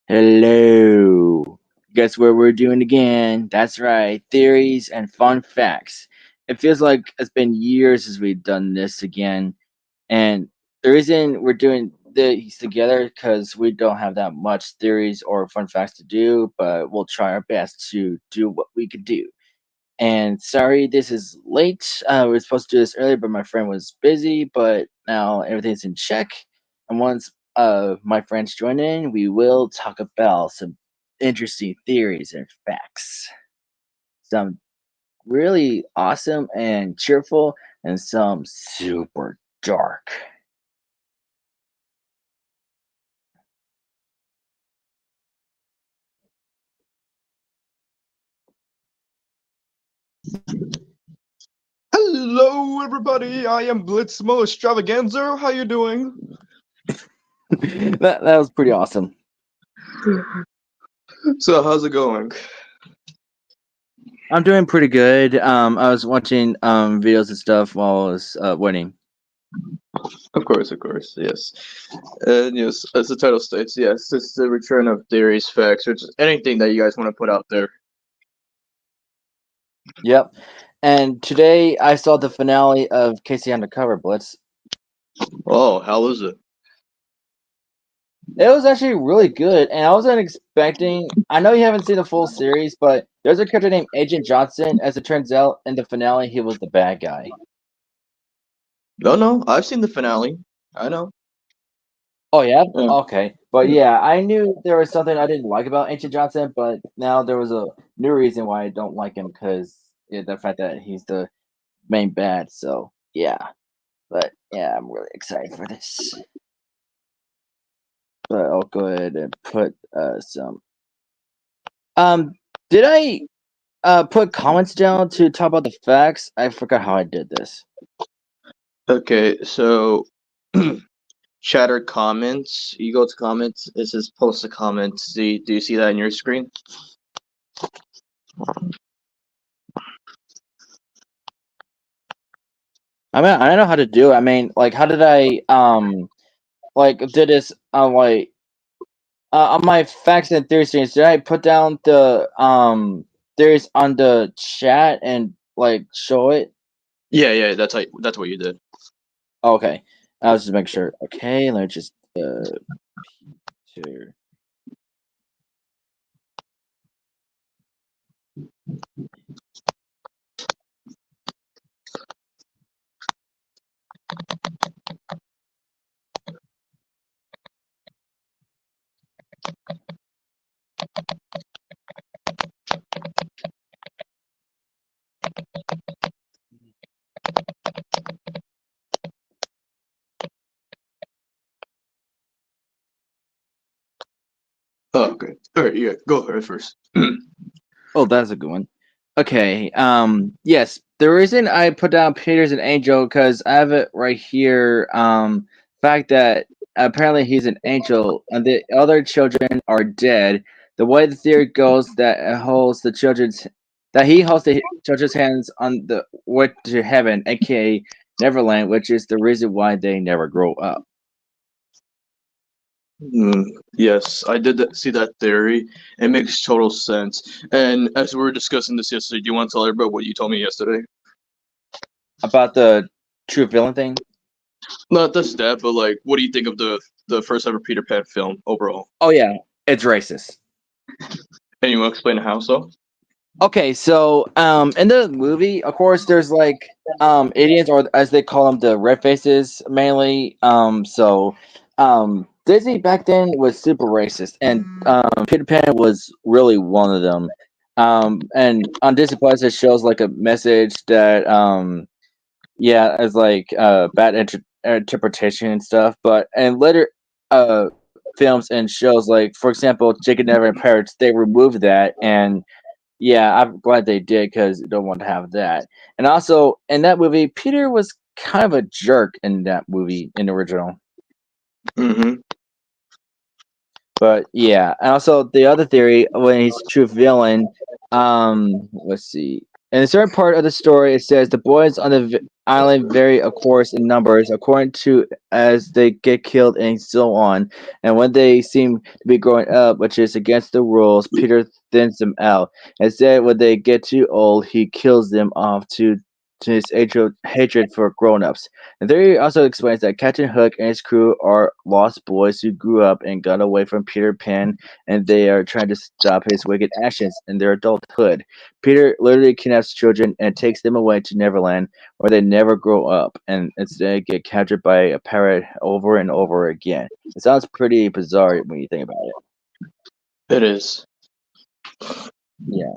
Hello. Guess what we're doing again? That's right, theories and fun facts. It feels like it's been years since we've done this again, and the reason we're doing these together because we don't have that much theories or fun facts to do, but we'll try our best to do what we could do. And sorry, this is late. We were supposed to do this earlier, but my friend was busy. But now everything's in check. And once my friends join in, we will talk about some interesting theories and facts. Some really awesome and cheerful, and some super dark. Hello, everybody. I am Blitzmo Extravaganza. How you doing? That was pretty awesome. So, how's it going? I'm doing pretty good. I was watching videos and stuff while I was waiting. Of course, yes. And yes, as the title states, yes, it's the return of theories, facts, or just anything that you guys want to put out there. Yep. And today I saw the finale of Casey Undercover Blitz. Oh, how was it? It was actually really good, and I wasn't expecting. I know you haven't seen the full series, but there's a character named Agent Johnson. As it turns out, in the finale, he was the bad guy. No, I've seen the finale. I know. Oh yeah, Yeah. okay, but yeah, I knew there was something I didn't like about Agent Johnson, but now there was a new reason why I don't like him because the fact that he's the main bad. So yeah, but yeah, I'm really excited for this. But I'll go ahead and put some. Um, did I put comments down to talk about the facts? I forgot how I did this. Okay, so chatter comments. You go to comments. It says post a comment. Do you see that on your screen? I mean, I don't know how to do it. I mean, like, how did I like did this like on my facts and theory streams? Did I put down the theories on the chat and like show it? Yeah, that's what you did. Okay, I was just making sure. Okay, let me just Peter. Oh, okay. All right, yeah, go ahead first. Oh, that's a good one. Okay. Yes, the reason I put down Peter's an angel because I have it right here. Fact that apparently he's an angel and the other children are dead. The way the theory goes that it holds the children's that he holds the children's hands on the way to heaven, aka Neverland, which is the reason why they never grow up. Yes, I did see that theory. It makes total sense. And as we were discussing this yesterday, do you want to tell everybody what you told me yesterday? About the true villain thing. Not just that, but like, what do you think of the first ever Peter Pan film overall? Oh yeah, it's racist. And you want to explain how so? Okay, so in the movie, of course, there's like idiots, or as they call them, the red faces mainly. Disney back then was super racist, and Peter Pan was really one of them. And on Disney Plus, it shows like a message that yeah, as like bad interpretation and stuff. But and later films and shows, like for example, Jake and Never and Pirates, they removed that and yeah, I'm glad they did because you don't want to have that. And also in that movie, Peter was kind of a jerk in that movie in the original. Mm-hmm. But yeah, and also the other theory when he's a true villain, let's see. In a certain part of the story, it says the boys on the island vary, of course, in numbers according to as they get killed and so on. And when they seem to be growing up, which is against the rules, Peter thins them out. Instead, when they get too old, he kills them off to his hatred for grown-ups. And theory also explains that Captain Hook and his crew are lost boys who grew up and got away from Peter Pan, and they are trying to stop his wicked actions in their adulthood. Peter literally kidnaps children and takes them away to Neverland, where they never grow up and instead get captured by a pirate over and over again. It sounds pretty bizarre when you think about it. It is. Yeah.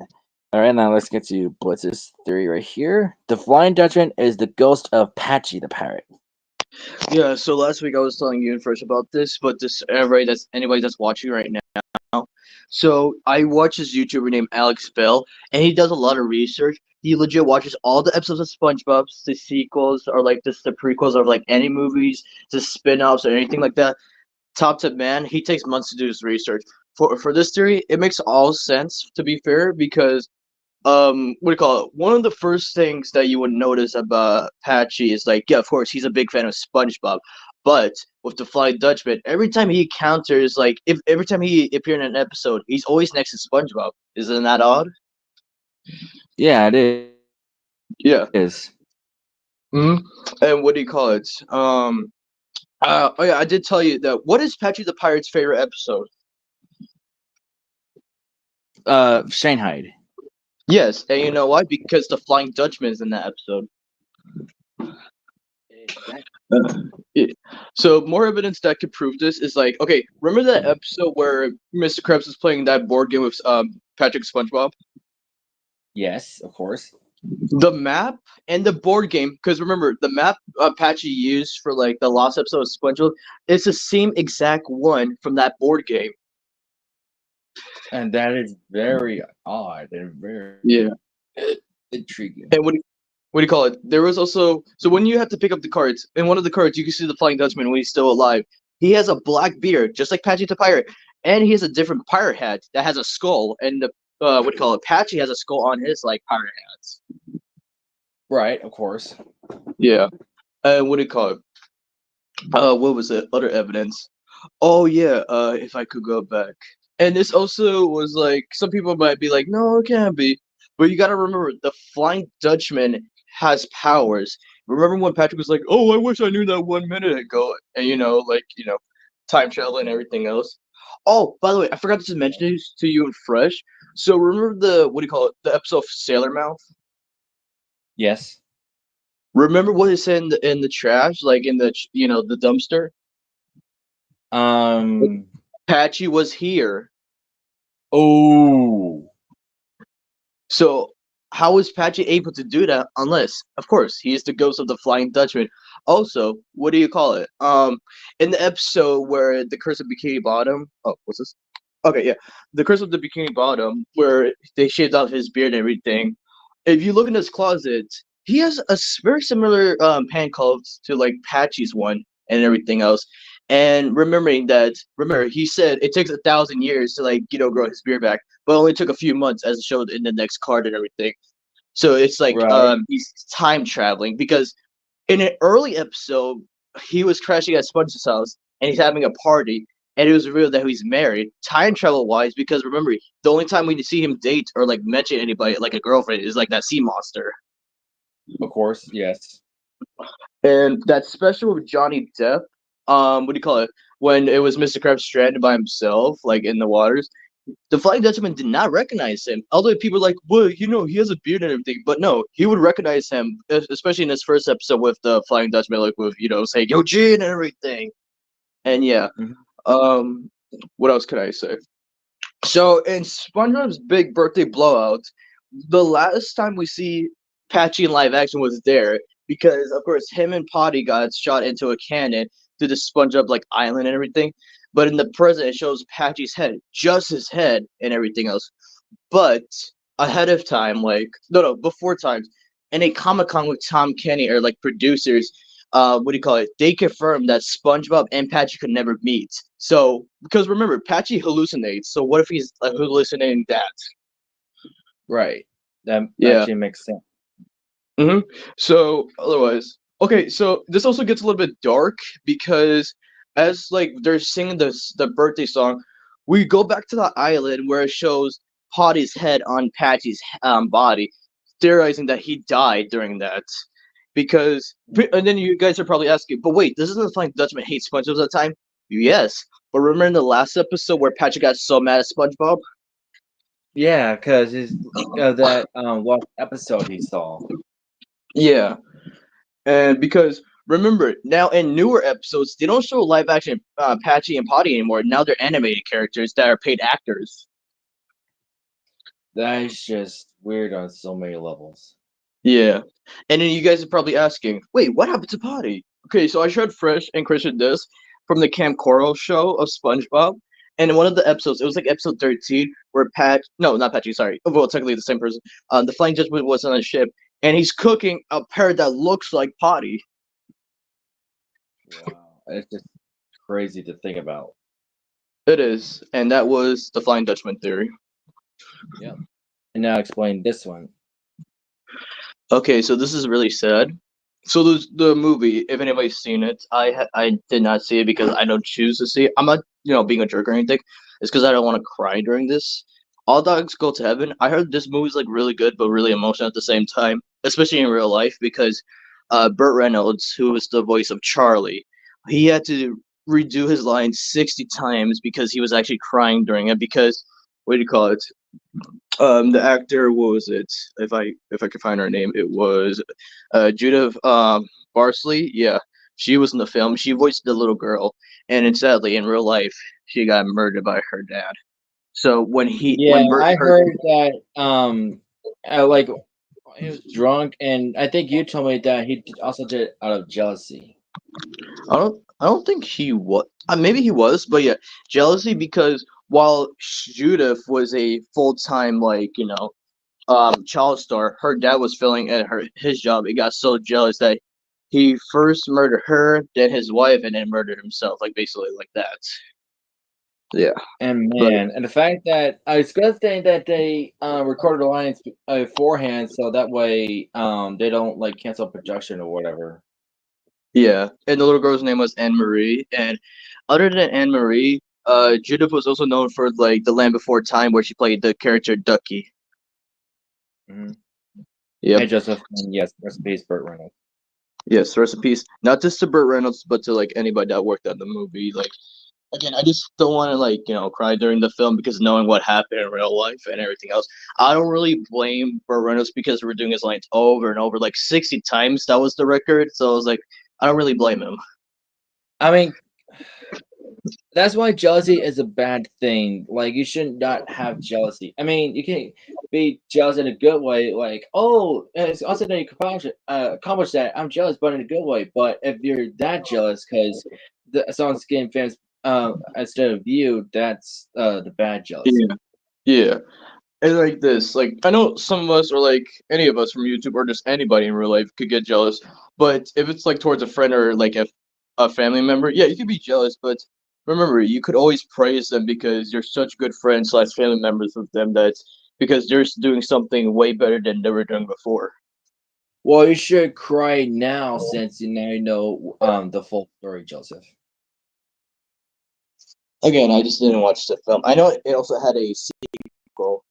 All right, now let's get to Blitz's theory right here. The Flying Dutchman is the ghost of Patchy the pirate. Yeah, so last week I was telling you first about this, but this anybody that's watching right now. So I watch this YouTuber named Alex Bell, and he does a lot of research. He legit watches all the episodes of SpongeBob, the sequels, or like just the prequels of like any movies, the spin-offs or anything like that. Top to man, he takes months to do his research. For this theory, it makes all sense to be fair because what do you call it? One of the first things that you would notice about Patchy is like, yeah, of course, he's a big fan of SpongeBob, but with the Flying Dutchman, every time he encounters, like, if every time he appears in an episode, he's always next to SpongeBob. Isn't that odd? Yeah, it is. Yeah. hmm And what do you call it? Oh yeah, I did tell you that. What is Patchy the Pirate's favorite episode? Shanghai. Yes, and you know why? Because the Flying Dutchman is in that episode. Exactly. Yeah. So more evidence that could prove this is like, okay, remember that episode where Mr. Krabs was playing that board game with Patrick SpongeBob? Yes, of course. The map and the board game, because remember the map Patchy used for like the last episode of SpongeBob, it's the same exact one from that board game. And that is very odd and very Yeah. intriguing. And what do you call it? There was also so when you have to pick up the cards, in one of the cards you can see the Flying Dutchman when he's still alive. He has a black beard, just like Patchy the Pirate, and he has a different pirate hat that has a skull. And the what do you call it? Patchy has a skull on his like pirate hats. Right, of course. Yeah. And what do you call it? What was it? Other evidence. Oh yeah. If I could go back. And this also was like some people might be like, no, it can't be. But you gotta remember the Flying Dutchman has powers. Remember when Patrick was like, "Oh, I wish I knew that 1 minute ago," and time travel and everything else. Oh, by the way, I forgot to mention this to you in Fresh. So remember the what do you call it? The episode of Sailor Mouth. Yes. Remember what it said in the trash, like in the the dumpster. Um. Patchy was here. Oh. So how is Patchy able to do that unless, of course, he is the ghost of the Flying Dutchman? Also, what do you call it? In the episode where the Curse of Bikini Bottom. Oh, what's this? Okay, yeah, the Curse of the Bikini Bottom, where they shaved off his beard and everything. If you look in his closet, he has a very similar handcuffs to like Patchy's one and everything else. And remember, he said it takes 1,000 years to like grow his beard back, but it only took a few months, as showed in the next card and everything. So it's like Right. he's time traveling because in an early episode he was crashing at Sponge's house and he's having a party, and it was revealed that he's married. Time travel wise, because remember, the only time we see him date or like mention anybody like a girlfriend is like that sea monster. Of course. Yes. And that special with Johnny Depp, what do you call it? When it was Mr. Krabs stranded by himself, like in the waters, the Flying Dutchman did not recognize him. Although people were like, well, he has a beard and everything, but no, he would recognize him, especially in his first episode with the Flying Dutchman, like with saying "Yo, Gene" and everything. And yeah, Mhm. um, what else could I say? So in SpongeBob's Big Birthday Blowout, the last time we see Patchy in live action was there because, of course, him and Potty got shot into a cannon to the SpongeBob like island and everything. But in the present, it shows Patchy's head, just his head, and everything else. But ahead of time, like no, before times, in a Comic Con with Tom Kenny or like producers, what do you call it? They confirmed that SpongeBob and Patchy could never meet. So because remember, Patchy hallucinates. So what if he's hallucinating that? Right. That Yeah. actually makes sense. Hmm. So otherwise, okay. So this also gets a little bit dark because as like they're singing the birthday song, we go back to the island where it shows Potty's head on Patchy's body, theorizing that he died during that. Because and then you guys are probably asking, but wait, this isn't the Flying Dutchman hate SpongeBob at the time? Yes, but remember in the last episode where Patchy got so mad at SpongeBob? Yeah, because that what episode he saw. Yeah. And because remember, now in newer episodes, they don't show live action Patchy and Potty anymore. Now they're animated characters that are paid actors. That is just weird on so many levels. Yeah. And then you guys are probably asking, wait, what happened to Potty? Okay, so I showed Fresh and Christian this from the Camp Coral show of SpongeBob. And in one of the episodes, it was like episode 13, where no, not Patchy, sorry. Well, technically the same person. The Flying Dutchman was on a ship, and he's cooking a parrot that looks like Potty. Wow, it's just crazy to think about. It is. And that was the Flying Dutchman theory. Yep. And now explain this one. Okay, so this is really sad. So the movie, if anybody's seen it, I did not see it because I don't choose to see it. I'm not being a jerk or anything. It's because I don't want to cry during this. All Dogs Go to Heaven. I heard this movie's like really good but really emotional at the same time, especially in real life because Burt Reynolds, who was the voice of Charlie, he had to redo his lines 60 times because he was actually crying during it because what do you call it? The actor, what was it? If I could find her name, it was Judith Barsley. Yeah, she was in the film. She voiced the little girl, and sadly, in real life, she got murdered by her dad. So Yeah, when Bert I heard, heard that like he was drunk, and I think you told me that also did it out of jealousy. I don't think he was. Maybe he was, but yeah, jealousy because while Judith was a full time child star, her dad was failing at his job. He got so jealous that he first murdered her, then his wife, and then murdered himself, like basically like that. Yeah, And but man, and the fact that it's a good thing that they recorded the lines beforehand, so that way they don't like cancel production or whatever. yeah, and the little girl's name was Anne Marie, and other than Anne Marie, Judith was also known for like The Land Before Time, where she played the character Ducky. Mm-hmm. Yep. Hey Joseph, and yes, rest in peace, Burt Reynolds. Yes, rest in peace. Not just to Burt Reynolds, but to like anybody that worked on the movie. Like again, I just don't want to cry during the film because knowing what happened in real life and everything else. I don't really blame Burt Reynolds because we're doing his lines over and over like 60 times. That was the record, so I was like, I don't really blame him. I mean, that's why jealousy is a bad thing. Like you should not have jealousy. I mean, you can be jealous in a good way, like it's also that you accomplish that. I'm jealous, but in a good way. But if you're that jealous because the song's getting fans instead of you, that's the bad jealousy. Yeah, yeah. And like this, like I know some of us or like any of us from YouTube or just anybody in real life could get jealous, but if it's like towards a friend or like a family member, yeah, you could be jealous, but remember, you could always praise them because you're such good friends slash family members with them that because they're doing something way better than they were doing before. Well, you should cry now since you now know the full story, Joseph. Again, I just didn't watch the film. I know it also had a sequel.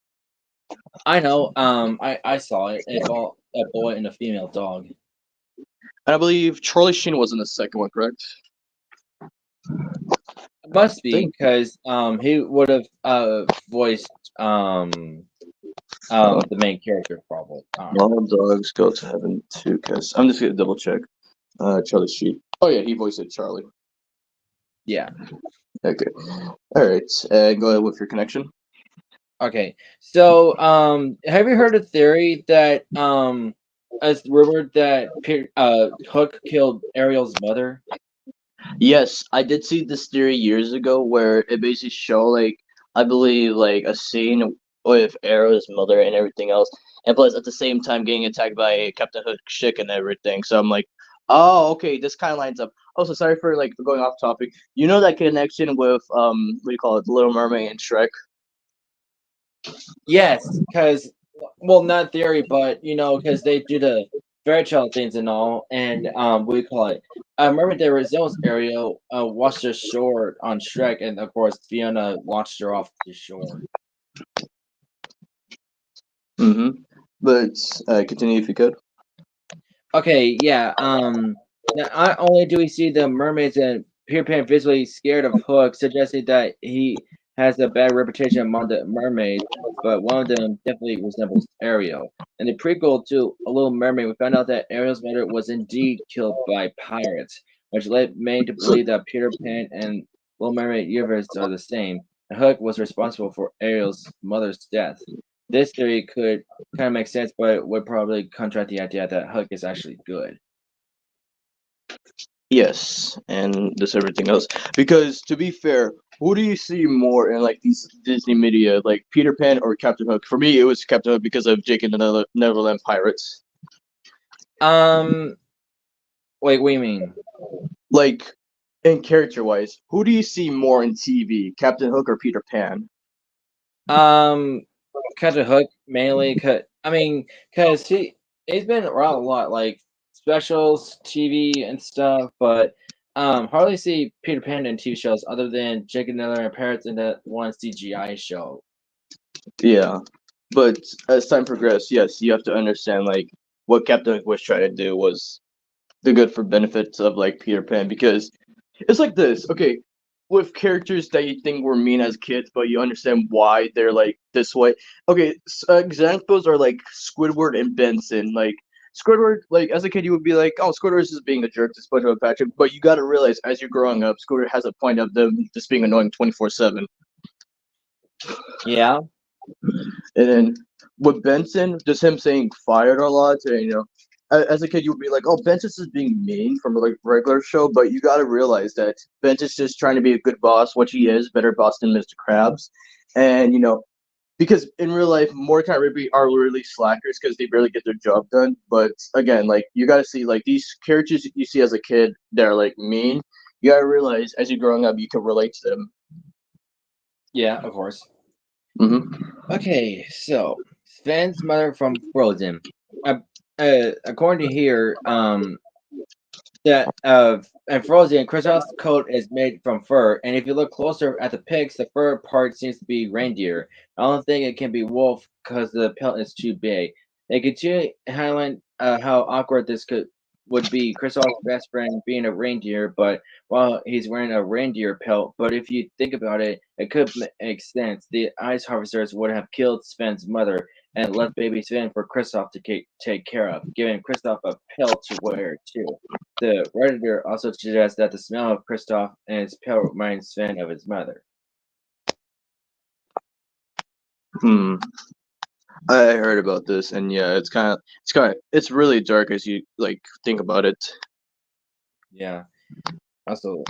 I know. I saw it. It's all a boy and a female dog. And I believe Charlie Sheen was in the second one, correct? It must I be think because he would have voiced the main character probably. All Dogs Go to Heaven too, because I'm just gonna double check. Charlie Sheen. Oh yeah, he voiced it Charlie. Yeah. Okay. All right. Go ahead with your connection. Okay. So have you heard a theory that as rumored that Hook killed Ariel's mother? Yes, I did see this theory years ago where it basically show like I believe like a scene with Arrow's mother and everything else, and plus at the same time getting attacked by Captain Hook's chick and everything. So I'm like, oh, okay, this kind of lines up. Also, sorry for like going off topic. You know that connection with what do you call it, The Little Mermaid and Shrek? Yes, because well, not theory, but because they did a fairy tale things and all, and what do you call it? I remember there was Ariel washed ashore on Shrek, and of course Fiona launched her off the shore. Mm-hmm. But continue if you could. Okay, yeah. Not only do we see the mermaids and Peter Pan visibly scared of Hook, suggesting that he has a bad reputation among the mermaids, but one of them definitely resembles Ariel. In the prequel to A Little Mermaid, we found out that Ariel's mother was indeed killed by pirates, which led many to believe that Peter Pan and Little Mermaid universe are the same. And Hook was responsible for Ariel's mother's death. This theory could kind of make sense, but it would probably contradict the idea that Hook is actually good. Yes, and this everything else. Because to be fair, who do you see more in like these Disney media, like Peter Pan or Captain Hook? For me, it was Captain Hook because of Jake and the Neverland Pirates. Um, wait, what do you mean? Like, in character wise, who do you see more in TV, Captain Hook or Peter Pan? Um, Captain Hook mainly, cause he's been around a lot, like specials, TV and stuff, but hardly see Peter Pan in TV shows other than Jake and the Other Parrots in that one CGI show. Yeah, but as time progressed, yes, you have to understand like what Captain Hook was trying to do was the good for benefits of like Peter Pan because it's like this. Okay, with characters that you think were mean as kids, but you understand why they're like this way. Okay, examples are like Squidward and Benson. Like Squidward, like as a kid, you would be like, "Oh, Squidward is just being a jerk to SpongeBob and Patrick." But you got to realize, as you're growing up, Squidward has a point of them just being annoying 24/7. Yeah, And then with Benson, just him saying fired a lot, and as a kid, you would be like, "Oh, Benson's just being mean from a like regular show," but you got to realize that Benson's just trying to be a good boss, which he is, better boss than Mr. Krabs, and because in real life, Mordecai and Rigby are really slackers because they barely get their job done. But again, like you got to see like these characters you see as a kid, they're like mean. You got to realize as you're growing up, you can relate to them. yeah, of course. Hmm. Okay, so Sven's mother from Frozen. Uh, according to here, that and Frozen, Kristoff's coat is made from fur, and if you look closer at the pics, the fur part seems to be reindeer. I don't think it can be wolf because the pelt is too big. They continue highlight how awkward this would be. Kristoff's best friend being a reindeer, but while he's wearing a reindeer pelt, but if you think about it, it could make sense. The ice harvesters would have killed Sven's mother and left baby Sven for Kristoff to take care of, giving Kristoff a pelt to wear too. The Redditor also suggests that the smell of Kristoff and his pelt reminds Sven of his mother. Hmm. I heard about this, and yeah, it's really dark as you like think about it. Yeah. Also,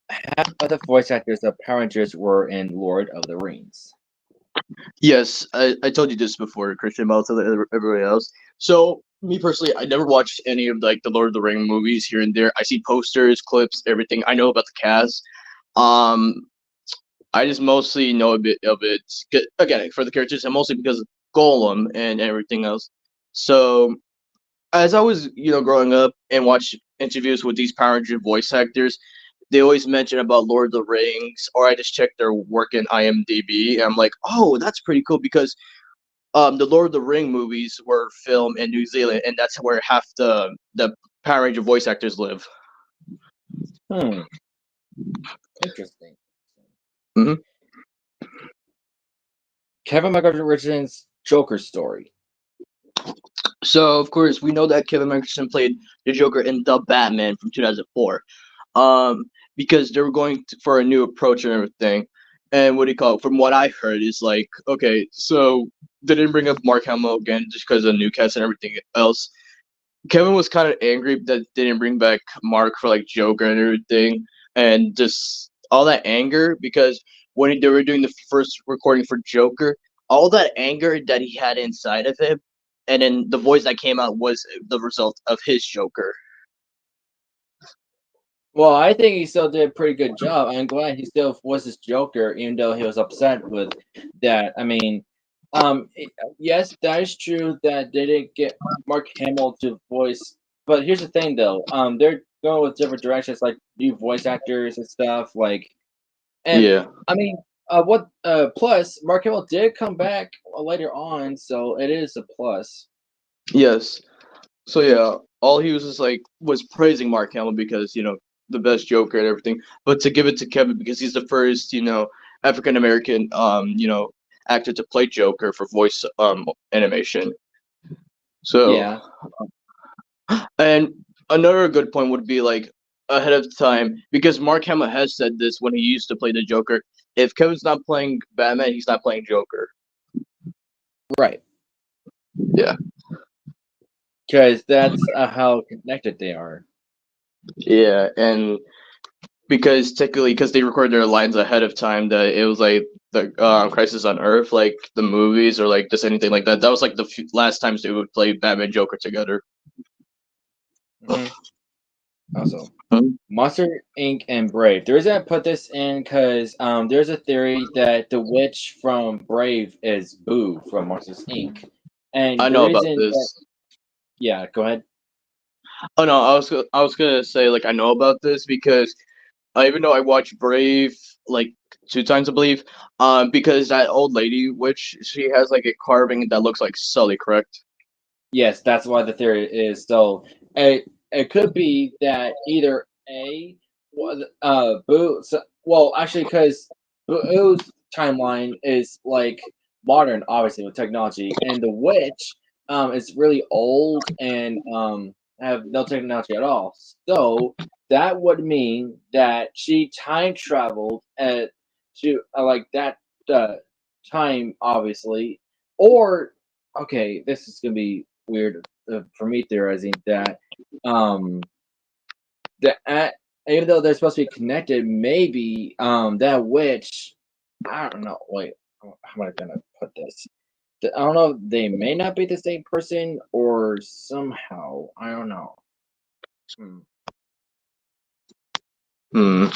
half of the voice actors of Power Rangers were in Lord of the Rings. Yes, I told you this before, Christian, but I'll tell everybody else. So, me personally, I never watched any of like the Lord of the Ring movies here and there. I see posters, clips, everything. I know about the cast. Um, I just mostly know a bit of it. Again, for the characters, and mostly because of Golem and everything else. So, as I was, growing up and watch interviews with these Power Ranger voice actors, they always mention about Lord of the Rings, or I just check their work in IMDb, and I'm like, oh, that's pretty cool because the Lord of the Ring movies were filmed in New Zealand, and that's where half the Power Ranger voice actors live. Hmm. Interesting. Hmm. Kevin Michael Richardson's Joker story. So of course we know that Kevin Mickelson played the Joker in The Batman from 2004, um, because they were going for a new approach and everything. And what do you call it? From what I heard, is like, okay, so they didn't bring up Mark Hamill again just because of new cast and everything else. Kevin was kind of angry that they didn't bring back Mark for like Joker and everything, and just all that anger because when they were doing the first recording for Joker, all that anger that he had inside of him, and then the voice that came out was the result of his Joker. Well, I think he still did a pretty good job. I'm glad he still was his Joker, even though he was upset with that. Yes, that is true that they didn't get Mark Hamill to voice. But here's the thing, though. They're going with different directions, like new voice actors and stuff. And Yeah. I mean, what? Plus, Mark Hamill did come back later on, so it is a plus. Yes. So yeah, all he was just like was praising Mark Hamill because the best Joker and everything, but to give it to Kevin because he's the first African American actor to play Joker for voice animation. So Yeah. and another good point would be like ahead of time because Mark Hamill has said this when he used to play the Joker. If Kevin's not playing Batman, he's not playing Joker. Right. Yeah, Because that's how connected they are. yeah, and because technically, because they record their lines ahead of time, that it was like the Crisis on Earth, like the movies or like just anything like that. That was like the last times they would play Batman Joker together. Hmm. Also, Hmm? Monster Inc. and Brave. The reason I put this in because there's a theory that the witch from Brave is Boo from Monsters Inc. And I the know about reason that, this. yeah, go ahead. Oh no, I was gonna say like I know about this because even though I watched Brave like two times, I believe, because that old lady, which she has like a carving that looks like Sully, correct? Yes, that's why the theory is. So it could be that either A was Boo. So, well, actually, because Boo's timeline is like modern, obviously with technology, and the witch is really old and have no technology at all. So that would mean that she time traveled to like that uh, time, obviously, or okay, this is gonna be weird for me theorizing that um that even though they're supposed to be connected, maybe that witch, I don't know. Wait, how am I gonna put this? I don't know. They may not be the same person, or somehow I don't know. Hmm. Hmm.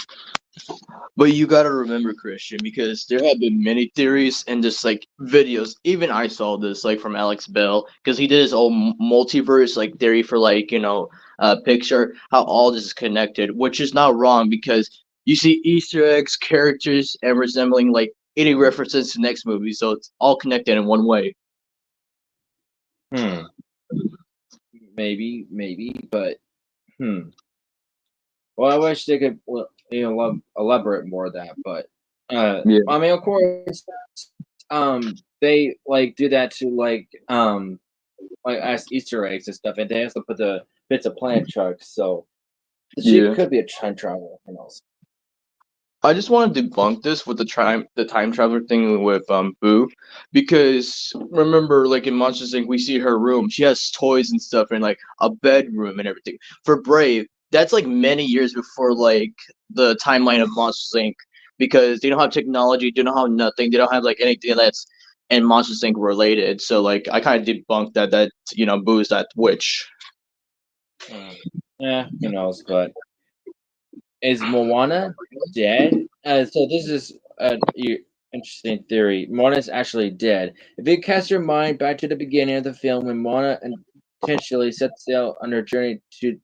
But you gotta remember, Christian, because there have been many theories and just like videos. Even I saw this like from Alex Bell because he did his own multiverse like theory for like picture how all this is connected, which is not wrong because you see Easter eggs, characters, and resembling like any references to next movie, so it's all connected in one way. Hmm. Maybe, but hmm. Well, I wish they could, well, elaborate more of that. But Yeah, I mean, of course, they like do that to like as Easter eggs and stuff, and they also put the bits of planet trucks, so she yeah. could be a time traveler. Who knows? I just want to debunk this with the time traveler thing with Boo, because remember like in Monsters Inc. we see her room. She has toys and stuff and like a bedroom and everything. For Brave, that's like many years before like the timeline of Monsters Inc. Because they don't have technology, they don't have nothing, they don't have like anything that's in Monsters Inc. related. So like I kind of debunked that Boo is that witch. Mm. Yeah, who knows? But is Moana dead? So this is an interesting theory. Moana is actually dead. If you cast your mind back to the beginning of the film, when Moana intentionally sets sail on her journey to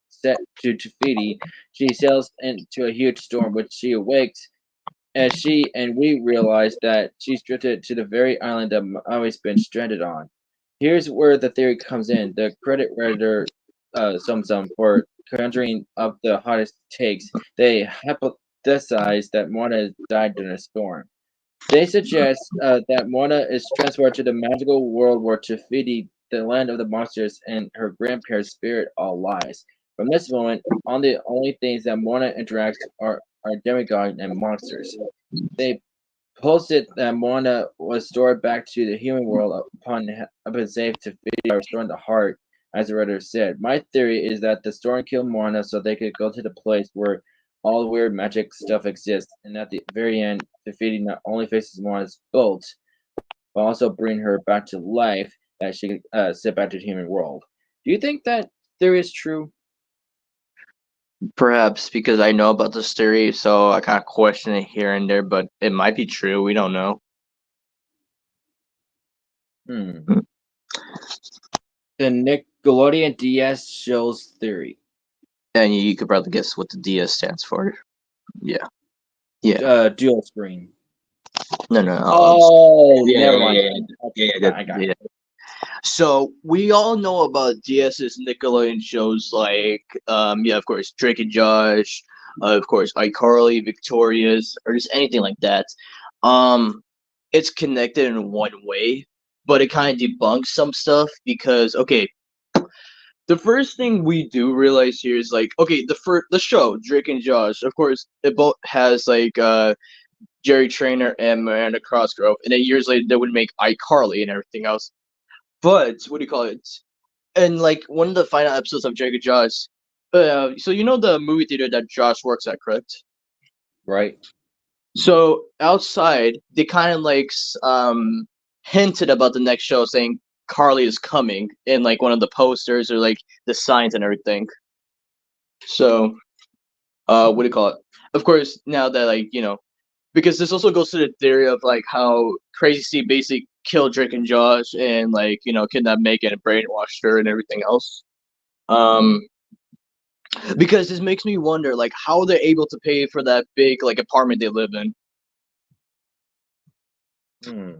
Tafiti, she sails into a huge storm, which she awakes as she and we realize that she's drifted to the very island that Maui's been stranded on. Here's where the theory comes in. The credit writer, some for conjuring up the hottest takes, they hypothesize that Moana died during a storm. They suggest that Moana is transported to the magical world where Tafiti, the land of the monsters, and her grandparents' spirit all lies. From this moment on, the only things that Moana interacts are demigods and monsters. They posted that Moana was stored back to the human world upon safe to Fiji by restoring the heart, as the writer said. My theory is that the storm killed Moana so they could go to the place where all the weird magic stuff exists, and at the very end, Tafiti not only faces Moana's boat, but also bring her back to life that she could sit back to the human world. Do you think that theory is true? Perhaps because I know about this theory, so I kind of question it here and there, but it might be true. We don't know. Hmm. The Nickelodeon DS shows theory. And you could probably guess what the DS stands for. Yeah, yeah. Dual screen. No, no. Oh, Yeah, never yeah, mind. yeah, yeah, yeah, I got it. yeah. So we all know about DS's Nickelodeon shows like, yeah, of course, Drake and Josh, of course, iCarly, Victorious, or just anything like that. Um, it's connected in one way, but it kind of debunks some stuff because, okay, the first thing we do realize here is like, okay, the show Drake and Josh, of course, it both has like Jerry Trainer and Miranda Cosgrove, and then years later they would make iCarly and everything else. But what do you call it? And like one of the final episodes of Drake and Josh, so you know the movie theater that Josh works at, correct? Right. So outside, they kind of like hinted about the next show, saying Carly is coming in like one of the posters or like the signs and everything. So, what do you call it? Of course, now that like because this also goes to the theory of like how Crazy Steve basically killed Drake and Josh and like kidnapped Megan and brainwashed her and everything else. Um, because this makes me wonder like how they're able to pay for that big like apartment they live in. Hmm.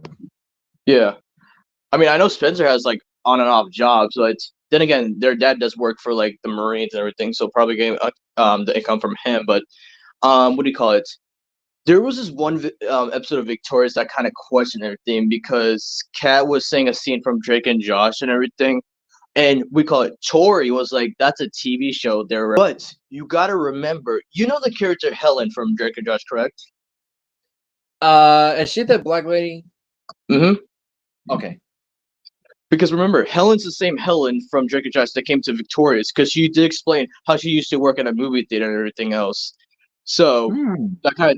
Yeah, I mean I know Spencer has like on and off jobs, but then again their dad does work for like the Marines and everything, so probably getting the income from him. But what do you call it? There was this one episode of Victorious that kind of questioned everything because Kat was saying a scene from Drake and Josh and everything, and we call it Tori was like, "That's a TV show." There, but you gotta remember, you know the character Helen from Drake and Josh, correct? Is she the black lady? Mm-hmm. Okay. Because remember, Helen's the same Helen from Drake and Josh that came to Victorious, because she did explain how she used to work at a movie theater and everything else. So Hmm. that kind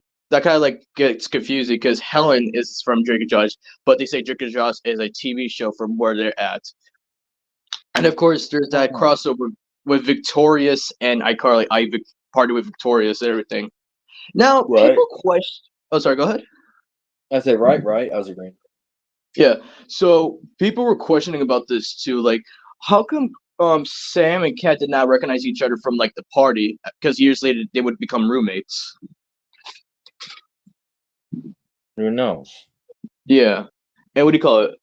of like gets confusing because Helen is from Drake and Josh, but they say Drake and Josh is a TV show from where they're at. And of course, there's that Uh-huh. crossover with Victorious and iCarly. Party with Victorious and everything. Now, Right. people question. Oh, sorry. Go ahead. I said right, right. I was agreeing. Yeah. So people were questioning about this too. Like, how come Sam and Kat did not recognize each other from like the party? Because years later they would become roommates. Who knows? Yeah. And what do you call it?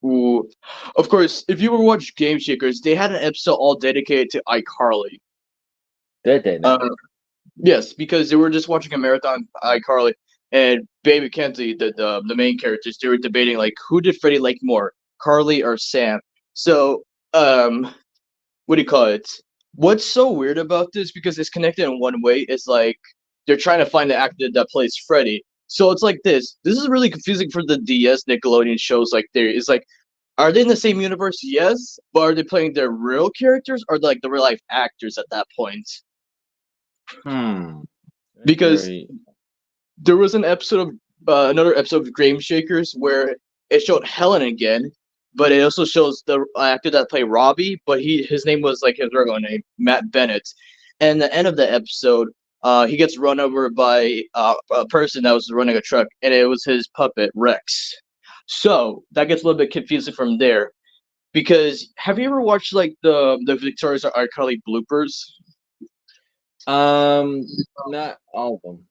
Ooh. Of course, if you ever watch Game Shakers, they had an episode all dedicated to iCarly. Did they Uh, now? yes, because they were just watching a marathon iCarly, and Baby Kenzie, the main characters, they were debating like who did Freddie like more, Carly or Sam. So, what do you call it? What's so weird about this because it's connected in one way is like they're trying to find the actor that plays Freddy. So it's like this. This is really confusing for the DS Nickelodeon shows. Like there is like, are they in the same universe? Yes, but are they playing their real characters or like the real life actors at that point? Hmm. That's Because very. there was another episode of Game Shakers where it showed Helen again, but it also shows the actor that played Robbie, but his name was like his regular name, Matt Bennett. And the end of the episode, he gets run over by a person that was running a truck, and it was his puppet Rex. So that gets a little bit confusing from there. Because have you ever watched like the Victoria's or iCarly bloopers? Not all of them.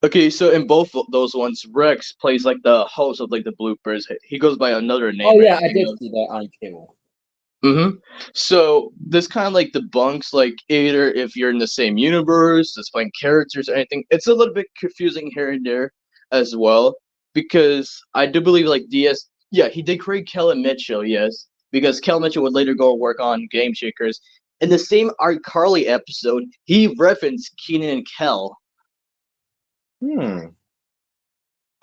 Okay, so in both of those ones, Rex plays like the host of like the bloopers. He goes by another Oh name and yeah, I everything did else. see that on cable. Mm-hmm. So this kind of like debunks like either if you're in the same universe, that's playing characters or anything. It's a little bit confusing here and there as well because I do believe like DS, yeah, he did create Kellen Mitchell, yes, because Kellen Mitchell would later go work on Game Shakers. In the same iCarly episode, he referenced Keenan and Kel. Hmm.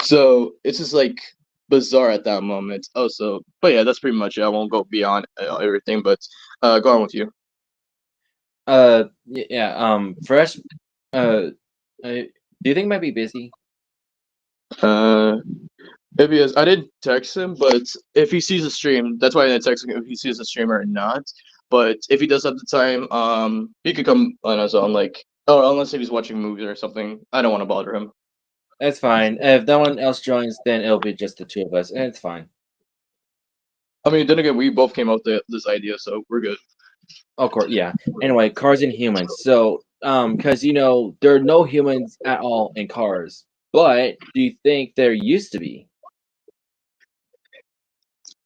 So it's just like bizarre at that moment. Also, but yeah, that's pretty much it. I won't go beyond everything, but go on with you. Yeah. Fresh. Uh. Do you think he might be busy? Uh, if he is, I didn't text him, but if he sees the stream, that's why I didn't text him if he sees the stream or not. But if he does have the time, he could come on his own. Like, oh, unless if he's watching movies or something, I don't want to bother him. That's fine. If no one else joins, then it'll be just the two of us, and it's fine. I mean, then again, we both came up with this idea, so we're good. Of course, yeah. Anyway, cars and humans. So, because there are no humans at all in cars, but do you think there used to be?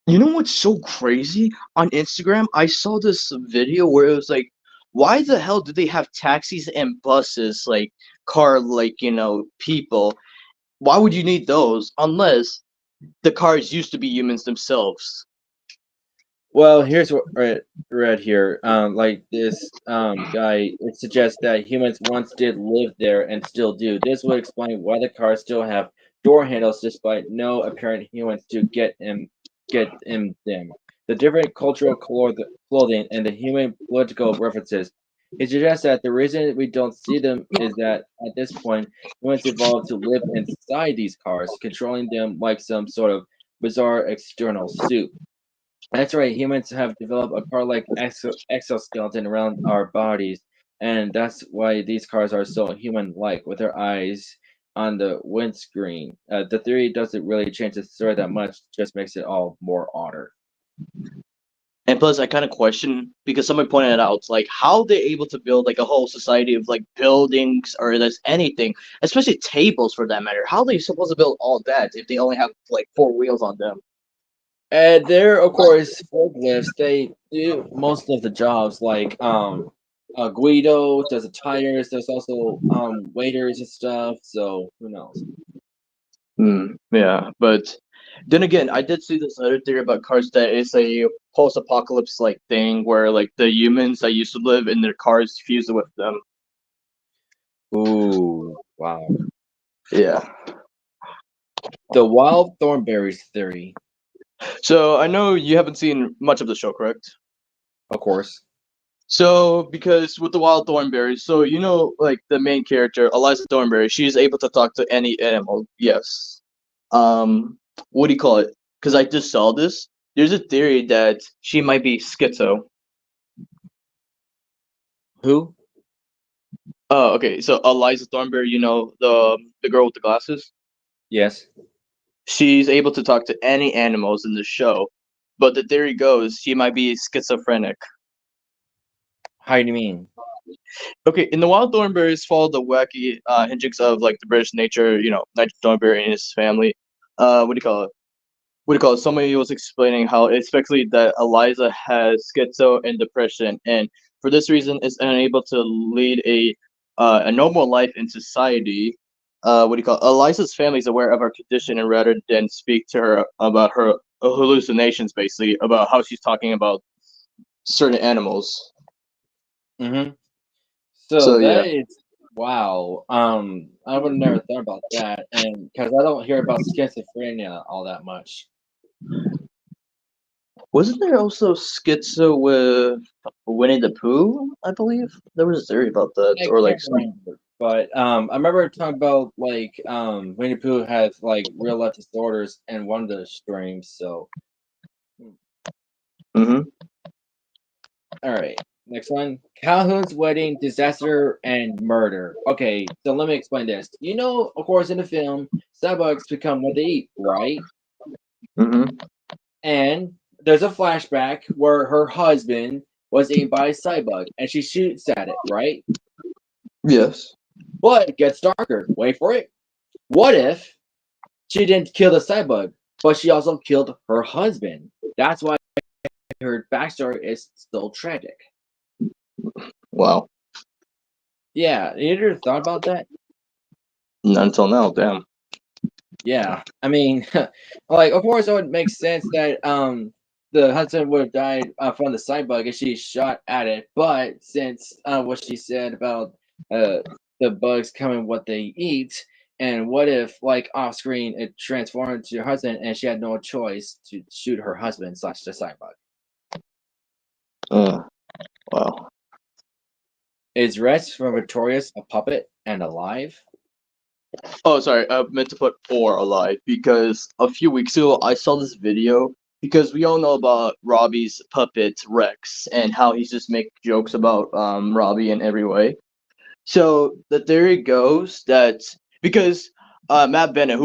You know what's so crazy? On Instagram, I saw this video where it was like, why the hell do they have taxis and buses, like car, like, people? Why would you need those unless the cars used to be humans themselves? Well, here's what read here. Like this guy, it suggests that humans once did live there and still do. This would explain why the cars still have door handles despite no apparent humans to get in them. The different cultural clothing and the human political references. It suggests that the reason we don't see them is that at this point, humans evolved to live inside these cars, controlling them like some sort of bizarre external suit. That's right. Humans have developed a car-like exoskeleton around our bodies, and that's why these cars are so human-like, with their eyes on the windscreen. The theory doesn't really change the story that much; just makes it all more odder. And plus, I kind of question because somebody pointed it out, like how they're able to build like a whole society of like buildings or there's anything, especially tables for that matter. How are they supposed to build all that if they only have like four wheels on them? And there, of course, forklifts. They do most of the jobs, like Guido does the tires. There's also waiters and stuff. So who knows? Yeah, but then again, I did see this other theory about cars that it's a post-apocalypse like thing where like the humans that used to live in their cars fuse with them. Ooh, wow. Yeah. The wild thornberries theory, So I know you haven't seen much of the show, correct? of course. So because with the wild thornberries, so like the main character, Eliza Thornberry, she's able to talk to any animal. Yes. What do you call it? Because I just saw this. There's a theory that she might be schizo. Who? Oh, okay. So Eliza Thornberry, the girl with the glasses, Yes. she's able to talk to any animals in the show, but the theory goes she might be schizophrenic. How do you mean? Okay, in the Wild Thornberries follow the wacky hijinks of like the British nature, Nigel Thornberry and his family. What do you call it? What do you call it? Somebody was explaining how it's especially that Eliza has schizo and depression, and for this reason is unable to lead a normal life in society. What do you call it? Eliza's family is aware of her condition, and rather than speak to her about her hallucinations, basically about how she's talking about certain animals. Mm-hmm. So So yeah. that is wow. I would have never thought about that, and because I don't hear about schizophrenia all that much. Wasn't there also schizo with Winnie the Pooh? I believe there was a theory about that, I or like can't some. remember, but I remember talking about like Winnie the Pooh has like real life disorders in one of the streams. So, Hmm. all right, next one: Calhoun's wedding disaster and murder. Okay, so let me explain this. Of course, in the film, Starbucks become what they eat, right? Hmm. And there's a flashback where her husband was eaten by a cybug and she shoots at it, right? Yes. But it gets darker. Wait for it. What if she didn't kill the cybug, but she also killed her husband? That's why her backstory is still tragic. Wow. Yeah, you ever thought about that? Not until now. Damn. Yeah, I mean, like, of course, it would make sense that the husband would have died from the cybug if she shot at it. But since what she said about uh the bugs coming what they eat, and what if like off screen it transformed to her husband and she had no choice to shoot her husband slash the cybug? Uh, wow. Is Rex from Victorious a puppet and alive? Oh, sorry. I meant to put or alive because a few weeks ago I saw this video because we all know about Robbie's puppet Rex and how he's just make jokes about Robbie in every way. So the theory goes that because Matt Bennett,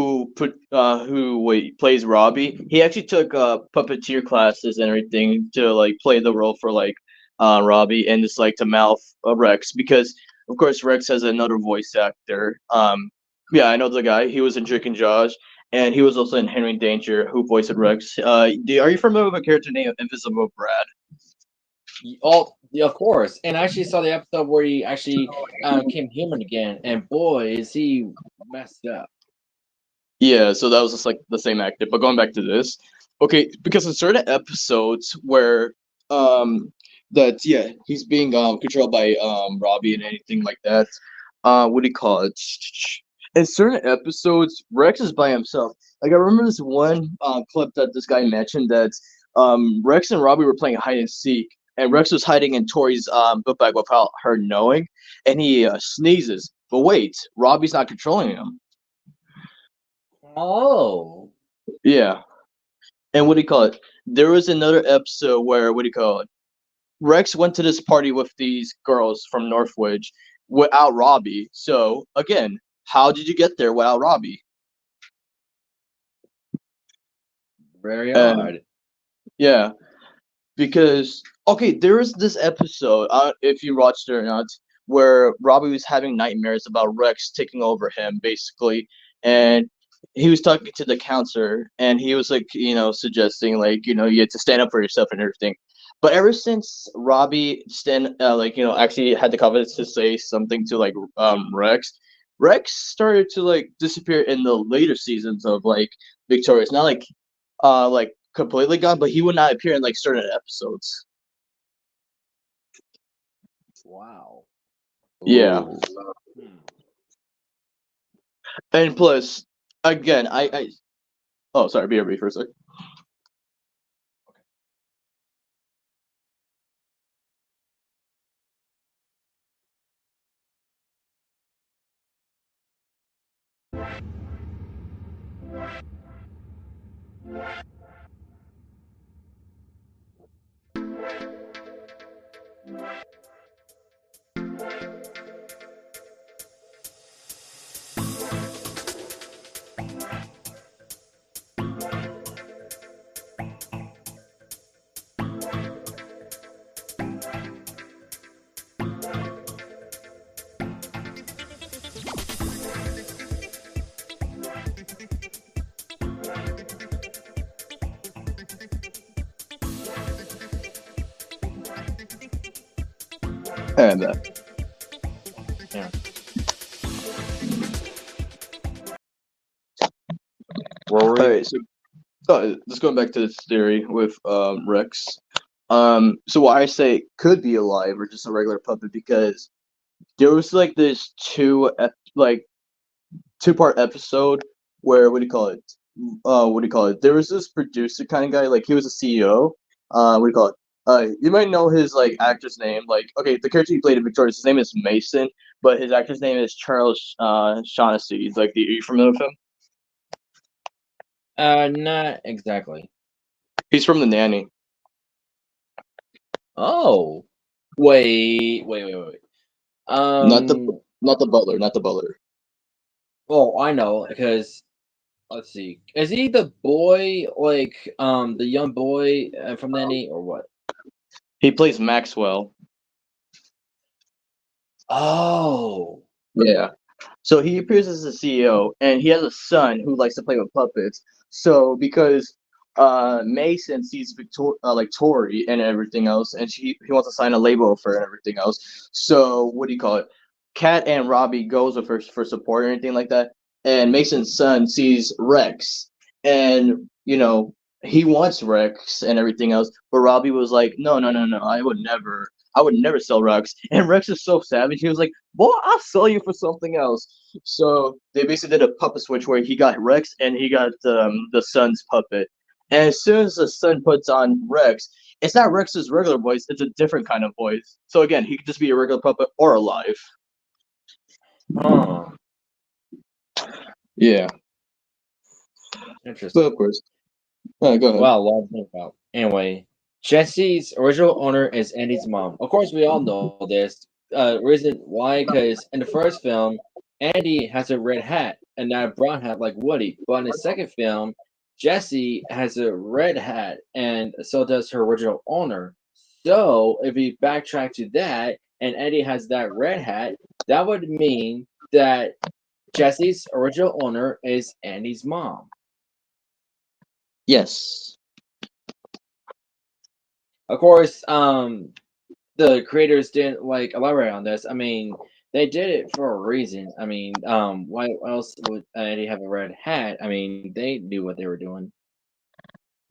plays Robbie, he actually took puppeteer classes and everything to like play the role for like Robbie and just like to mouth Rex because of course Rex has another voice actor. Yeah, I know the guy. He was in Drake and Josh, and he was also in Henry Danger, who voiced Rex. Are you familiar with a character named Invisible Brad? Oh, yeah, of course. And I actually saw the episode where he actually came human again, and boy, is he messed up. Yeah, so that was just like the same actor. But going back to this, okay, because in certain episodes where that yeah, he's being controlled by Robbie and anything like that. What do you call it? In certain episodes, Rex is by himself. Like I remember this one clip that this guy mentioned that Rex and Robbie were playing hide and seek, and Rex was hiding in Tori's book bag without her knowing, and he sneezes. But wait, Robbie's not controlling him. Oh, Yeah. And what do you call it? There was another episode where what do you call it? Rex went to this party with these girls from Northwich without Robbie. So again, how did you get there without Robbie? very And odd. yeah, because okay, there is this episode, if you watched it or not, where Robbie was having nightmares about Rex taking over him, basically, and he was talking to the counselor, and he was like, suggesting like, you had to stand up for yourself and everything. But ever since Robbie actually had the confidence to say something to like Rex started to like disappear in the later seasons of like Victorious. Not like completely gone, but he would not appear in like certain episodes. Wow. Yeah, Ooh. Hmm. and plus, again, I oh sorry, BRB for a sec. And Yeah. Rory. all right, so just going back to this theory with Rex. So why I say it could be alive or just a regular puppet because there was like this like two-part episode where what do you call it? What do you call it? There was this producer kind of guy, like he was a CEO. What do you call it? You might know his like actor's name. Like, okay, the character he played in Victorious, his name is Mason, but his actor's name is Charles Shaughnessy. He's like, are you familiar with him? Not exactly. He's from The Nanny. Oh, wait. Not the Um. not the butler, not the butler. Oh, I know because let's see. Is he the boy like the young boy from Nanny or what? He plays Maxwell. Oh. Yeah. So he appears as the CEO, and he has a son who likes to play with puppets. So because Mason sees like Tori and everything else, and he wants to sign a label for her and everything else. So what do you call it? Kat and Robbie goes with her for support or anything like that. And Mason's son sees Rex, and he wants Rex and everything else. But Robbie was like, no, no, no, no, I would never sell Rex. And Rex is so savage. He was like, boy, I'll sell you for something else. So they basically did a puppet switch where he got Rex and he got the son's puppet. And as soon as the son puts on Rex, it's not Rex's regular voice, it's a different kind of voice. So again, he could just be a regular puppet or alive. Huh. Yeah. But Interesting. of course. Go ahead. Wow, a lot to think about. Anyway, Jesse's original owner is Andy's mom. Of course, we all know this. Reason why? Because in the first film, Andy has a red hat and not a brown hat like Woody. But in the second film, Jessie has a red hat and so does her original owner. So if we backtrack to that and Eddie has that red hat, that would mean that Jessie's original owner is Andy's mom. Yes. Of course, the creators didn't like elaborate on this. I mean, they did it for a reason. I mean, why else would Eddie have a red hat? I mean, they knew what they were doing.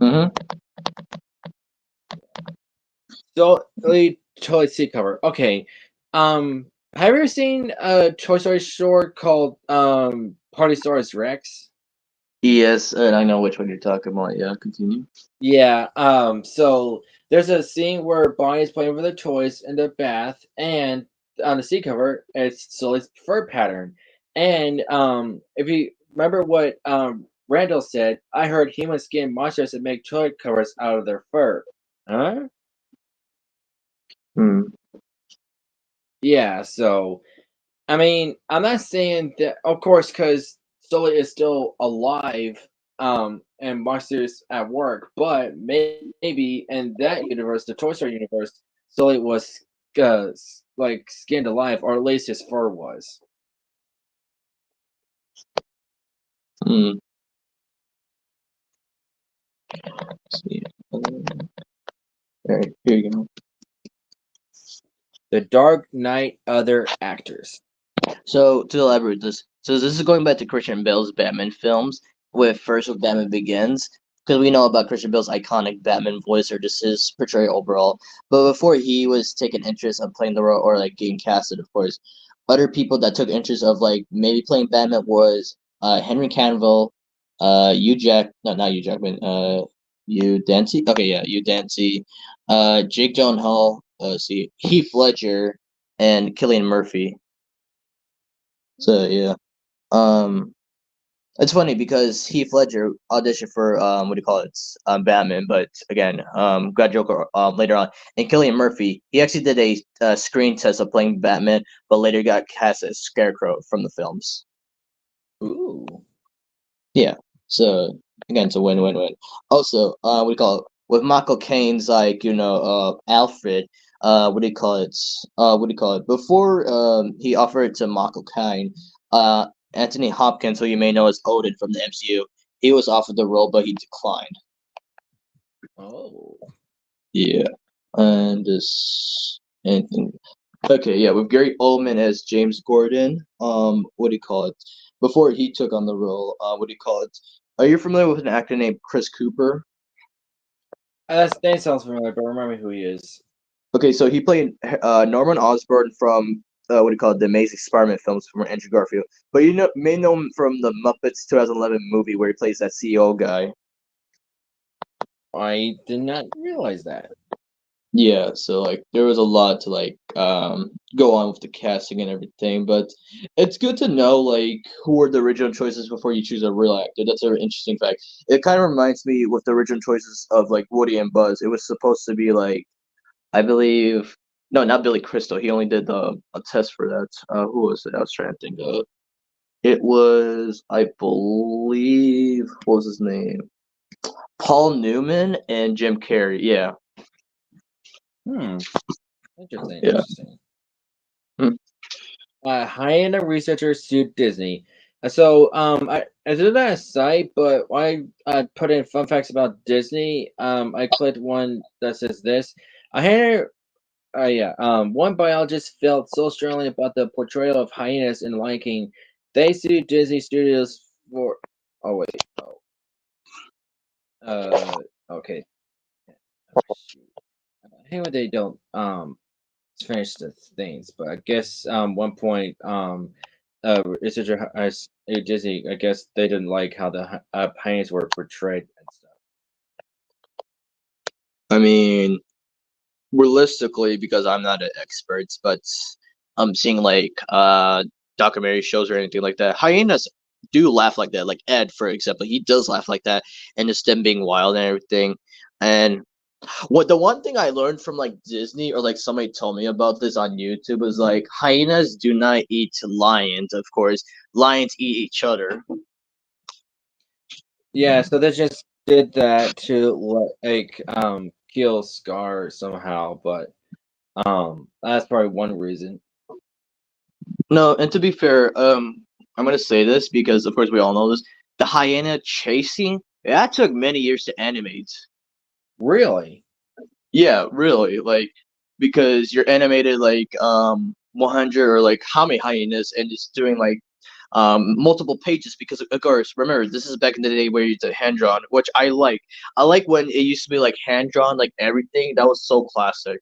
Mm-hmm. So toy seat cover. Okay, have you ever seen a Toy Story short called Party Stars Rex? Yes, and I know which one you're talking about. Yeah, continue. Yeah. So there's a scene where Bonnie's playing with the toys in the bath, and on the seat cover, it's Sully's fur pattern. And if you remember what Randall said, I heard human skin monsters that make toy covers out of their fur. Huh? Hmm. Yeah. So I mean, I'm not saying that, of course, because Sully is still alive, and Monsters at work, but maybe in that universe, the Toy Story universe, Sully was like skinned alive, or at least his fur was. Hmm. Let's see. All right, here you go. The Dark Knight other actors. So to elaborate this, so this is going back to Christian Bale's Batman films, with first with Batman Begins, because we know about Christian Bale's iconic Batman voice or just his portrayal overall. But before he was taking interest of playing the role or like getting casted, of course, other people that took interest of like maybe playing Batman was Henry Cavill, no, not Hugh Jackman, Hugh Dancy. Okay, yeah, Hugh Dancy, Jake Gyllenhaal, see Heath Ledger, and Killian Murphy. So yeah, um, it's funny because Heath Ledger auditioned for what do you call it, Batman, but again, got Joker later on. And Killian Murphy, he actually did a screen test of playing Batman, but later got cast as Scarecrow from the films. Ooh. Yeah, so again, it's a win-win-win. Also, what do you call it? With Michael Caine's like Alfred, what do you call it? What do you call it? Before he offered to Michael Caine, Anthony Hopkins, who you may know as Odin from the MCU, he was offered the role, but he declined. Oh. Yeah, and this and okay, yeah, with Gary Oldman as James Gordon. What do you call it? Before he took on the role, what do you call it? Are you familiar with an actor named Chris Cooper? That name sounds familiar, but remember who he is. Okay, so he played Norman Osborn from what do you call it, the Amazing Spider-Man films from Andrew Garfield. But you know, may know him from the Muppets 2011 movie where he plays that CEO guy. I did not realize that. Yeah, so like there was a lot to like go on with the casting and everything, but it's good to know like who were the original choices before you choose a real actor. That's an interesting fact. It kind of reminds me with the original choices of like Woody and Buzz. It was supposed to be like I believe no, not Billy Crystal. He only did a test for that. Who was it? I was trying to think of. It was I believe what was his name? Paul Newman and Jim Carrey. Yeah. Hmm. Interesting. Yeah. Interesting. Hyena researchers sued Disney. So I did that aside, but I put in fun facts about Disney. I clicked one that says this. A hyena, yeah. One biologist felt so strongly about the portrayal of hyenas in Lion King, they sued Disney Studios for. Oh wait. Oh. Okay. Shoot. I hate when they don't finish the things. But I guess one point researcher as Disney, I guess they didn't like how the hyenas were portrayed and stuff. I mean, realistically, because I'm not an expert, but I'm seeing like documentary shows or anything like that. Hyenas do laugh like that. Like Ed, for example, he does laugh like that, and just them being wild and everything. And What the one thing I learned from like Disney or like somebody told me about this on YouTube was like hyenas do not eat lions, of course. Lions eat each other. Yeah, so they just did that to like kill Scar somehow, but that's probably one reason. No, and to be fair, I'm gonna say this because of course we all know this. The hyena chasing that took many years to animate. Really? Yeah, really, like because you're animated like 100 or like how many hyenas and it's doing like multiple pages because of course remember this is back in the day where you did hand drawn, which I like. I like when it used to be like hand drawn, like everything. That was so classic.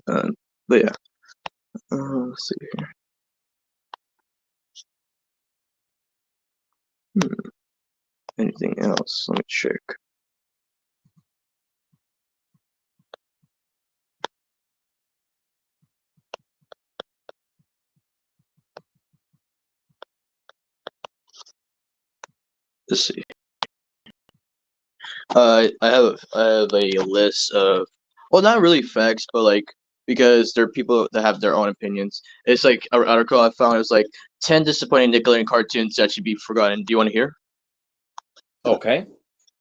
Hmm. But yeah, let's see here. Hmm. Anything else? Let me check. Let's see. I have a list of well, not really facts, but like because there are people that have their own opinions. It's like an article I found. It was like 10 disappointing Nickelodeon cartoons that should be forgotten. Do you want to hear? Okay.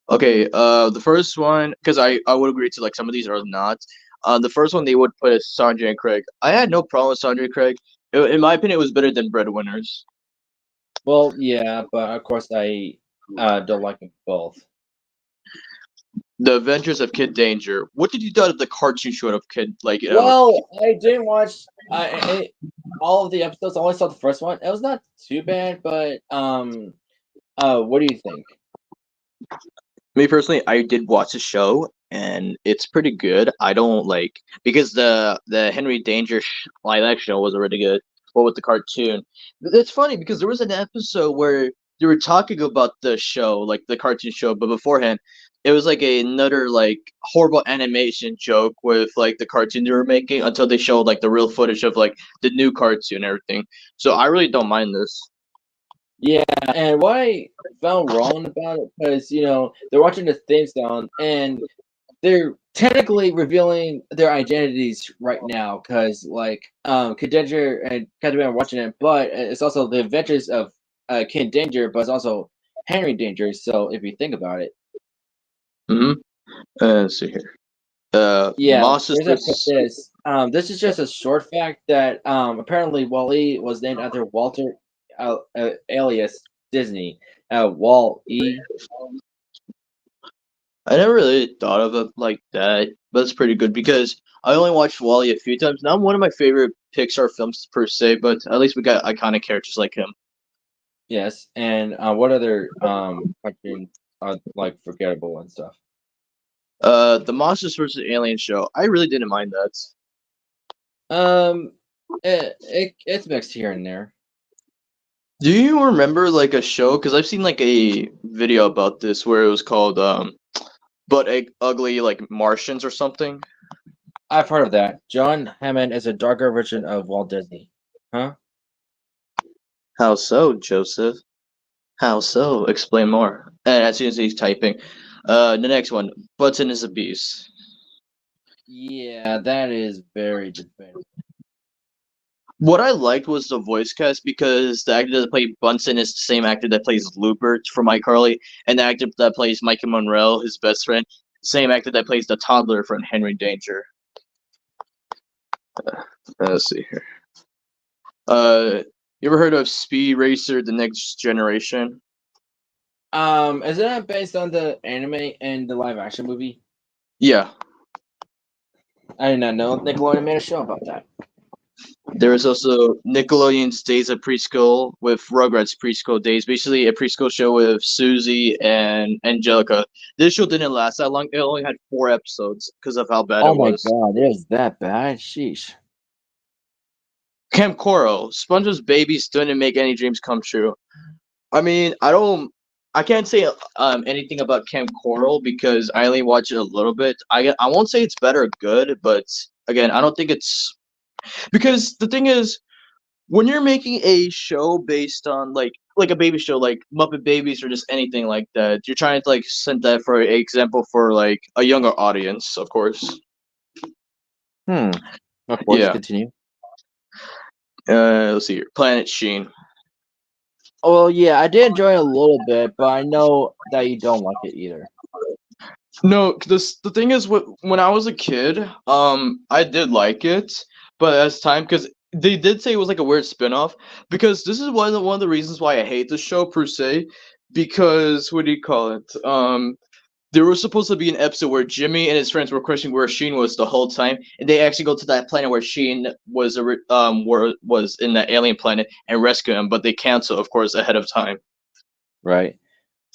Okay, the first one, because I would agree to like some of these are not. The first one they would put is Sanjay and Craig. I had no problem with Sanjay and Craig. In my opinion, it was better than Breadwinners. Well, yeah, but of course I don't like them both. The Adventures of Kid Danger. What did you thought of the cartoon show of Kid like Well, I didn't watch all of the episodes. I only saw the first one. It was not too bad, but what do you think? me personally, I did watch the show and it's pretty good. I don't like because the Henry Danger live action show was already good, but with the cartoon, it's funny because there was an episode where they were talking about the show, like the cartoon show, but beforehand, it was like another like horrible animation joke with like the cartoon they were making until they showed like the real footage of like the new cartoon and everything. So I really don't mind this. Yeah, and what I found wrong about it because they're watching the theme song and they're technically revealing their identities right now because like Kid Danger and Captain are watching it, but it's also the adventures of Kid Danger, but it's also Henry Danger. So if you think about it, Mm-hmm. Let's see here. yeah, Moss here's I put Sisters. this. This is just a short fact that apparently Wall-E was named after Walter alias Disney. Wall-E. I never really thought of it like that, but it's pretty good because I only watched Wally a few times. Not one of my favorite Pixar films per se, but at least we got iconic characters like him. Yes, and what other cartoons are like forgettable and stuff? The Monsters vs. Alien show. I really didn't mind that. Um, it's mixed here and there. Do you remember like a show? Because I've seen like a video about this where it was called "But Ugly like Martians" or something. I've heard of that. John Hammond is a darker version of Walt Disney. Huh? How so, Joseph? How so? Explain more. And as soon as he's typing, the next one, Button is a beast. Yeah, that is very debatable. What I liked was the voice cast because the actor that played Bunsen is the same actor that plays Lubert from iCarly, and the actor that plays Mikey Monreal, his best friend, same actor that plays the toddler from Henry Danger. Let's see here. You ever heard of Speed Racer: The Next Generation? Is that based on the anime and the live action movie? Yeah. I did not know Nickelodeon made a show about that. There is also Nickelodeon's Days of Preschool with Rugrats Preschool Days, basically a preschool show with Susie and Angelica. This show didn't last that long. It only had 4 episodes because of how bad Oh it my was. god, it is that bad? Sheesh. Camp Coral, SpongeBob's babies didn't make any dreams come true. I mean, I can't say anything about Camp Coral because I only watched it a little bit. I won't say it's bad or good, but again, I don't think it's because the thing is when you're making a show based on like like a baby show, like Muppet Babies or just anything like that. You're trying to like send that for example for like a younger audience, of course. Hmm. Of course, Yeah. continue. Let's see here. Planet Sheen. Well, yeah, I did enjoy it a little bit, but I know that you don't like it either. No, the thing is, when I was a kid, I did like it, but as time, because they did say it was like a weird spin-off, because this is one of the reasons why I hate the show per se, because what do you call it? There was supposed to be an episode where Jimmy and his friends were questioning where Sheen was the whole time, and they actually go to that planet where Sheen was in that alien planet and rescue him, but they cancel, of course, ahead of time. Right.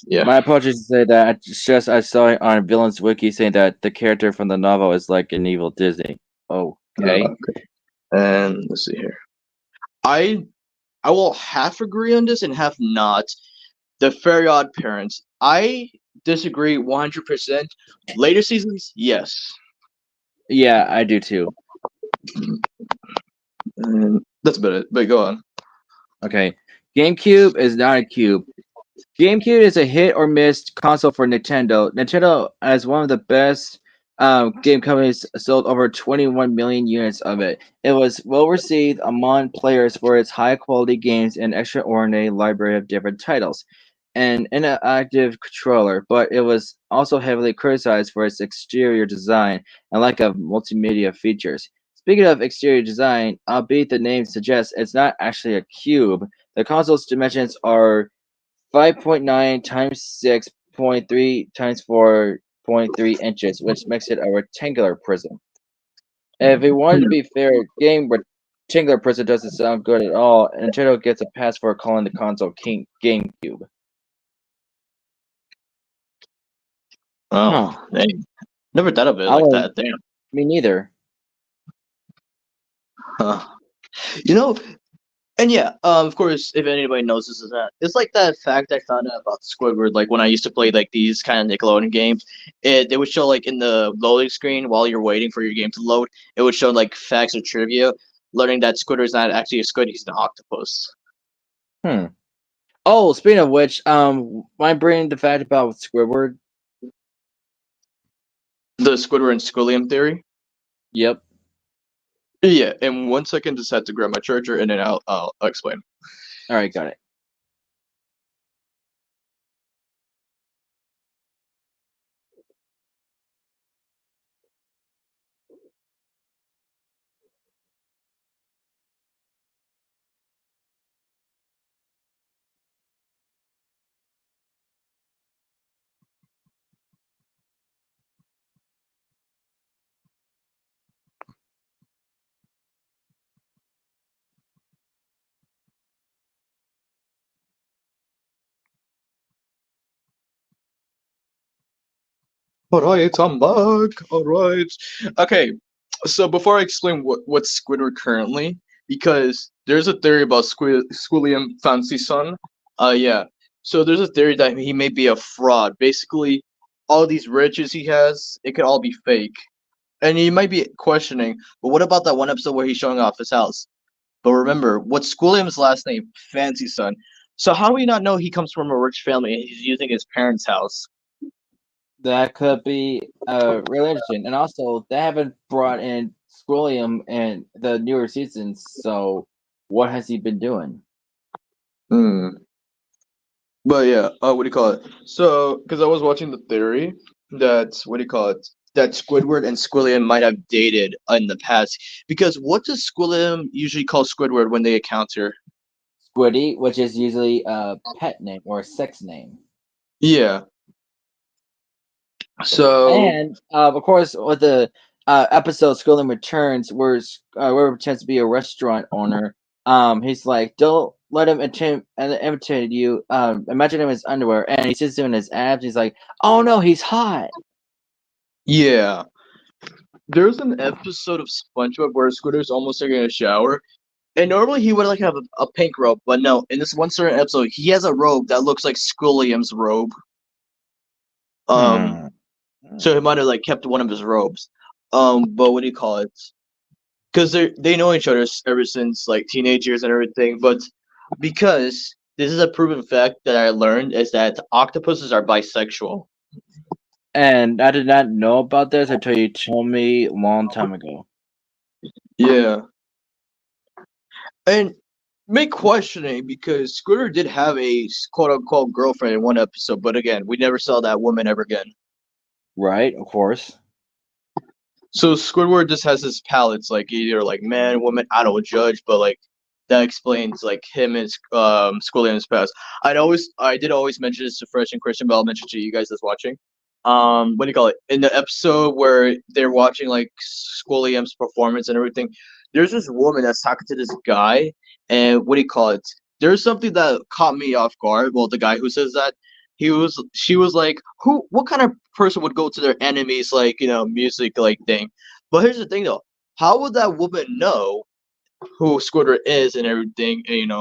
Yeah. My apologies to say that I saw it on Villains Wiki saying that the character from the novel is like an evil Disney. Okay. And let's see here. I I will half agree on this and half not. The Fairy Odd Parents. I disagree 100%. Later seasons, yes. Yeah, I do too. That's about it. But go on. Okay. GameCube is not a cube. GameCube is a hit or miss console for Nintendo. Nintendo, as one of the best game companies, sold over 21 million units of it. It was well received among players for its high quality games and extraordinary library of different titles. An interactive controller, but it was also heavily criticized for its exterior design and lack of multimedia features. Speaking of exterior design, albeit the name suggests it's not actually a cube, the console's dimensions are 5.9 times 6.3 times 4.3 inches, which makes it a rectangular prism. If we wanted to be fair, game rectangular prism doesn't sound good at all, and Nintendo gets a pass for calling the console GameCube. Huh. Oh, dang. Never thought of it I like don't. that. Damn. Me neither. Huh. You know, and yeah, of course, if anybody knows this is that, it's like that fact I found out about Squidward. Like when I used to play like these kind of Nickelodeon games, they would show like in the loading screen while you're waiting for your game to load, it would show like facts or trivia, learning that Squidward's not actually a squid, he's an octopus. Hmm. Oh, speaking of which, mind bringing the fact about Squidward? The Squidward and Squilliam theory. Yep. Yeah, in 1 second, just had to grab my charger and then I'll explain. All right, got it. All right, I'm back. All right. Okay, so before I explain what's Squidward currently, because there's a theory about Squilliam Fancy Son. Yeah. So there's a theory that he may be a fraud. Basically, all these riches he has, it could all be fake. And he might be questioning, but what about that one episode where he's showing off his house? But remember, what's Squilliam's last name? Fancy Son. So how do we not know he comes from a rich family and he's using his parents' house? That could be really interesting. And also, they haven't brought in Squilliam in the newer seasons, so what has he been doing? Hmm. But yeah, what do you call it? So, because I was watching the theory that what do you call it? That Squidward and Squilliam might have dated in the past. Because what does Squilliam usually call Squidward when they encounter? Squiddy, which is usually a pet name or a sex name. Yeah. So And of course, with the episode Squilliam Returns, where he pretends to be a restaurant owner, he's like, "Don't let him imitate you. Imagine him in his underwear," and he sits doing his abs. He's like, "Oh no, he's hot." yeah, there's an episode of SpongeBob where Squidward's almost taking a shower, and normally he would like have a pink robe, but no, in this one certain episode, he has a robe that looks like Squilliam's robe. Um, Hmm. so he might have like kept one of his robes. But what do you call it? Because they know each other ever since like teenage years and everything. But because this is a proven fact that I learned is that octopuses are bisexual. And I did not know about this until you told me a long time ago. Yeah, and make questioning because Squidward did have a quote unquote girlfriend in one episode, but again, we never saw that woman ever again. Right, of course. So Squidward just has his palettes, like either like man, woman. I don't judge, but like that explains like him and Squilly in his past. I did always mention this to Fresh and Christian, but I'll mention to you guys that's watching. What do you call it? In the episode where they're watching like Squilliam's performance and everything, there's this woman that's talking to this guy, and what do you call it? There's something that caught me off guard. Well, the guy who says that she was like, what kind of person would go to their enemies like music like thing? But here's the thing though, how would that woman know who Squidward is and everything? And,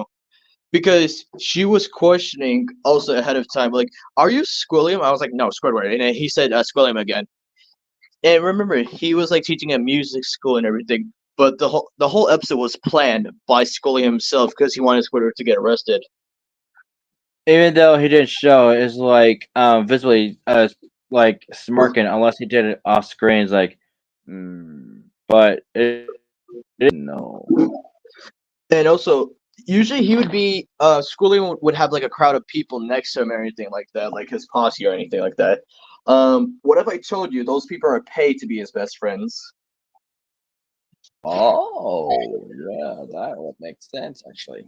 because she was questioning also ahead of time, like, are you Squilliam? I was like, no, Squidward, and then he said Squilliam again. And remember, he was like teaching at music school and everything. But the whole episode was planned by Scully himself because he wanted Squidward to get arrested. Even though he didn't show, it's like visibly like smirking unless he did it off screen. It's like, but it didn't know. And also, usually he would be Scully would have like a crowd of people next to him or anything like that, like his posse or anything like that. What if I told you those people are paid to be his best friends? Oh, yeah, that would make sense actually.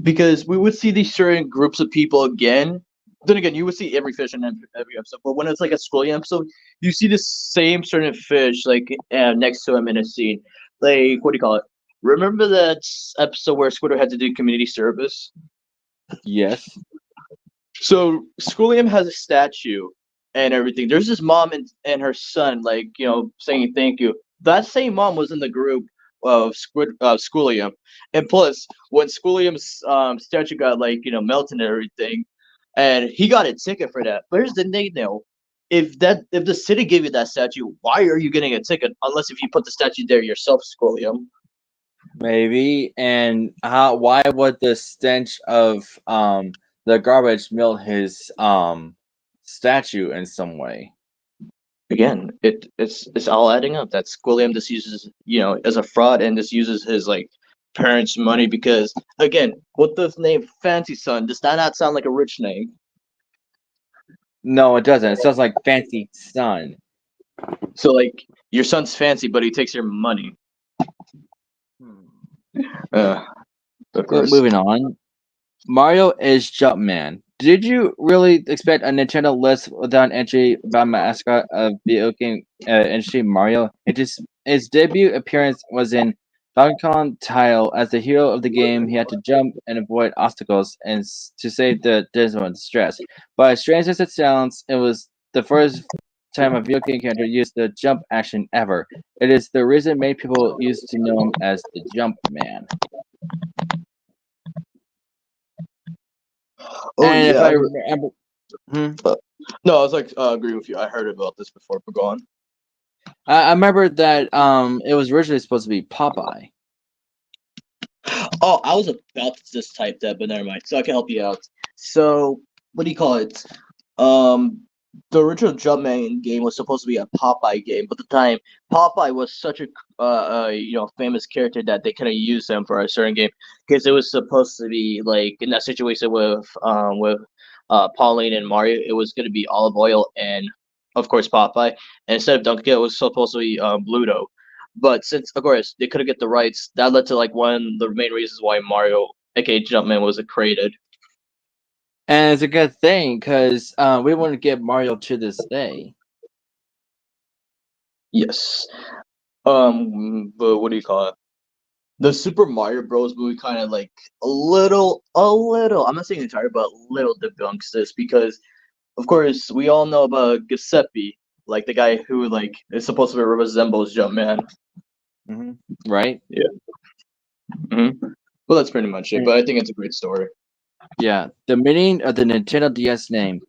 Because we would see these certain groups of people again. Then again, you would see every fish in every episode, but when it's like a Scully episode, you see the same certain fish like next to him in a scene. Like what do you call it? Remember that episode where Squidward had to do community service? Yes. So Schoolium has a statue and everything. There's this mom and her son, like, saying thank you. That same mom was in the group of Schoolium. And plus, when Schoolium's statue got, like, melted and everything, and he got a ticket for that. But here's the thing, though. If the city gave you that statue, why are you getting a ticket? Unless if you put the statue there yourself, Schoolium. Maybe. And how? Why would the stench of the garbage melt his statue in some way? Again, it's all adding up. That Squilliam just uses, as a fraud and just uses his like parents' money because again, what does name Fancy Son? Does that not sound like a rich name? No, it doesn't. It sounds like Fancy Sun. So like your son's fancy, but he takes your money. Uh, of But course. moving on, Mario is Jumpman. Did you really expect a Nintendo list without an entry about mascot of video game industry Mario? His debut appearance was in Donkey Kong Tile. As the hero of the game, he had to jump and avoid obstacles and to save the Disney distress. But as strange as it sounds, it was the first time a video game character used the jump action ever. It is the reason many people used to know him as the Jump Man. Oh And if yeah. I remember, No, I was like agree with you. I heard about this before, but go on. I remember that it was originally supposed to be Popeye. Oh, I was about to just type that, but never mind. So I can help you out. So what do you call it? Um, the original Jumpman game was supposed to be a Popeye game, but at the time Popeye was such a famous character that they couldn't use him for a certain game because it was supposed to be like in that situation with Pauline and Mario. It was going to be Olive Oil and of course Popeye. And instead of Donkey, it was supposed to be Bluto. But since, of course, they couldn't get the rights, that led to like one of the main reasons why Mario, aka Jumpman, was created. And it's a good thing because we want to get Mario to this day. Yes. But what do you call it? The Super Mario Bros. Movie kind of like a little. I'm not saying entire, but a little debunks this because, of course, we all know about Giuseppe, like the guy who like is supposed to resembles Jumpman. Right? Yeah. Well, that's pretty much it. But I think it's a great story. Yeah. The meaning of the Nintendo DS name.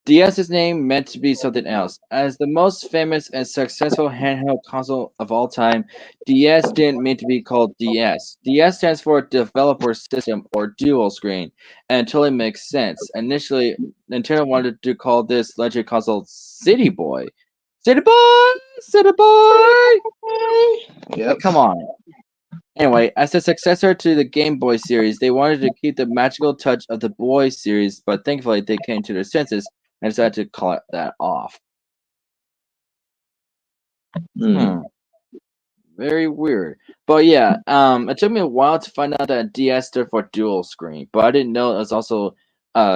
DS's name meant to be something else. As the most famous and successful handheld console of all time, DS didn't mean to be called DS. DS stands for Developer System or Dual Screen, and it totally makes sense. Initially, Nintendo wanted to call this legendary console City Boy. City Boy! City Boy! Yep. Like, come on. Anyway, as a successor to the Game Boy series, they wanted to keep the magical touch of the Boy series, but thankfully they came to their senses and decided to call it that off. Mm. Hmm, very weird. But yeah, it took me a while to find out that DS stood for dual screen, but I didn't know it was also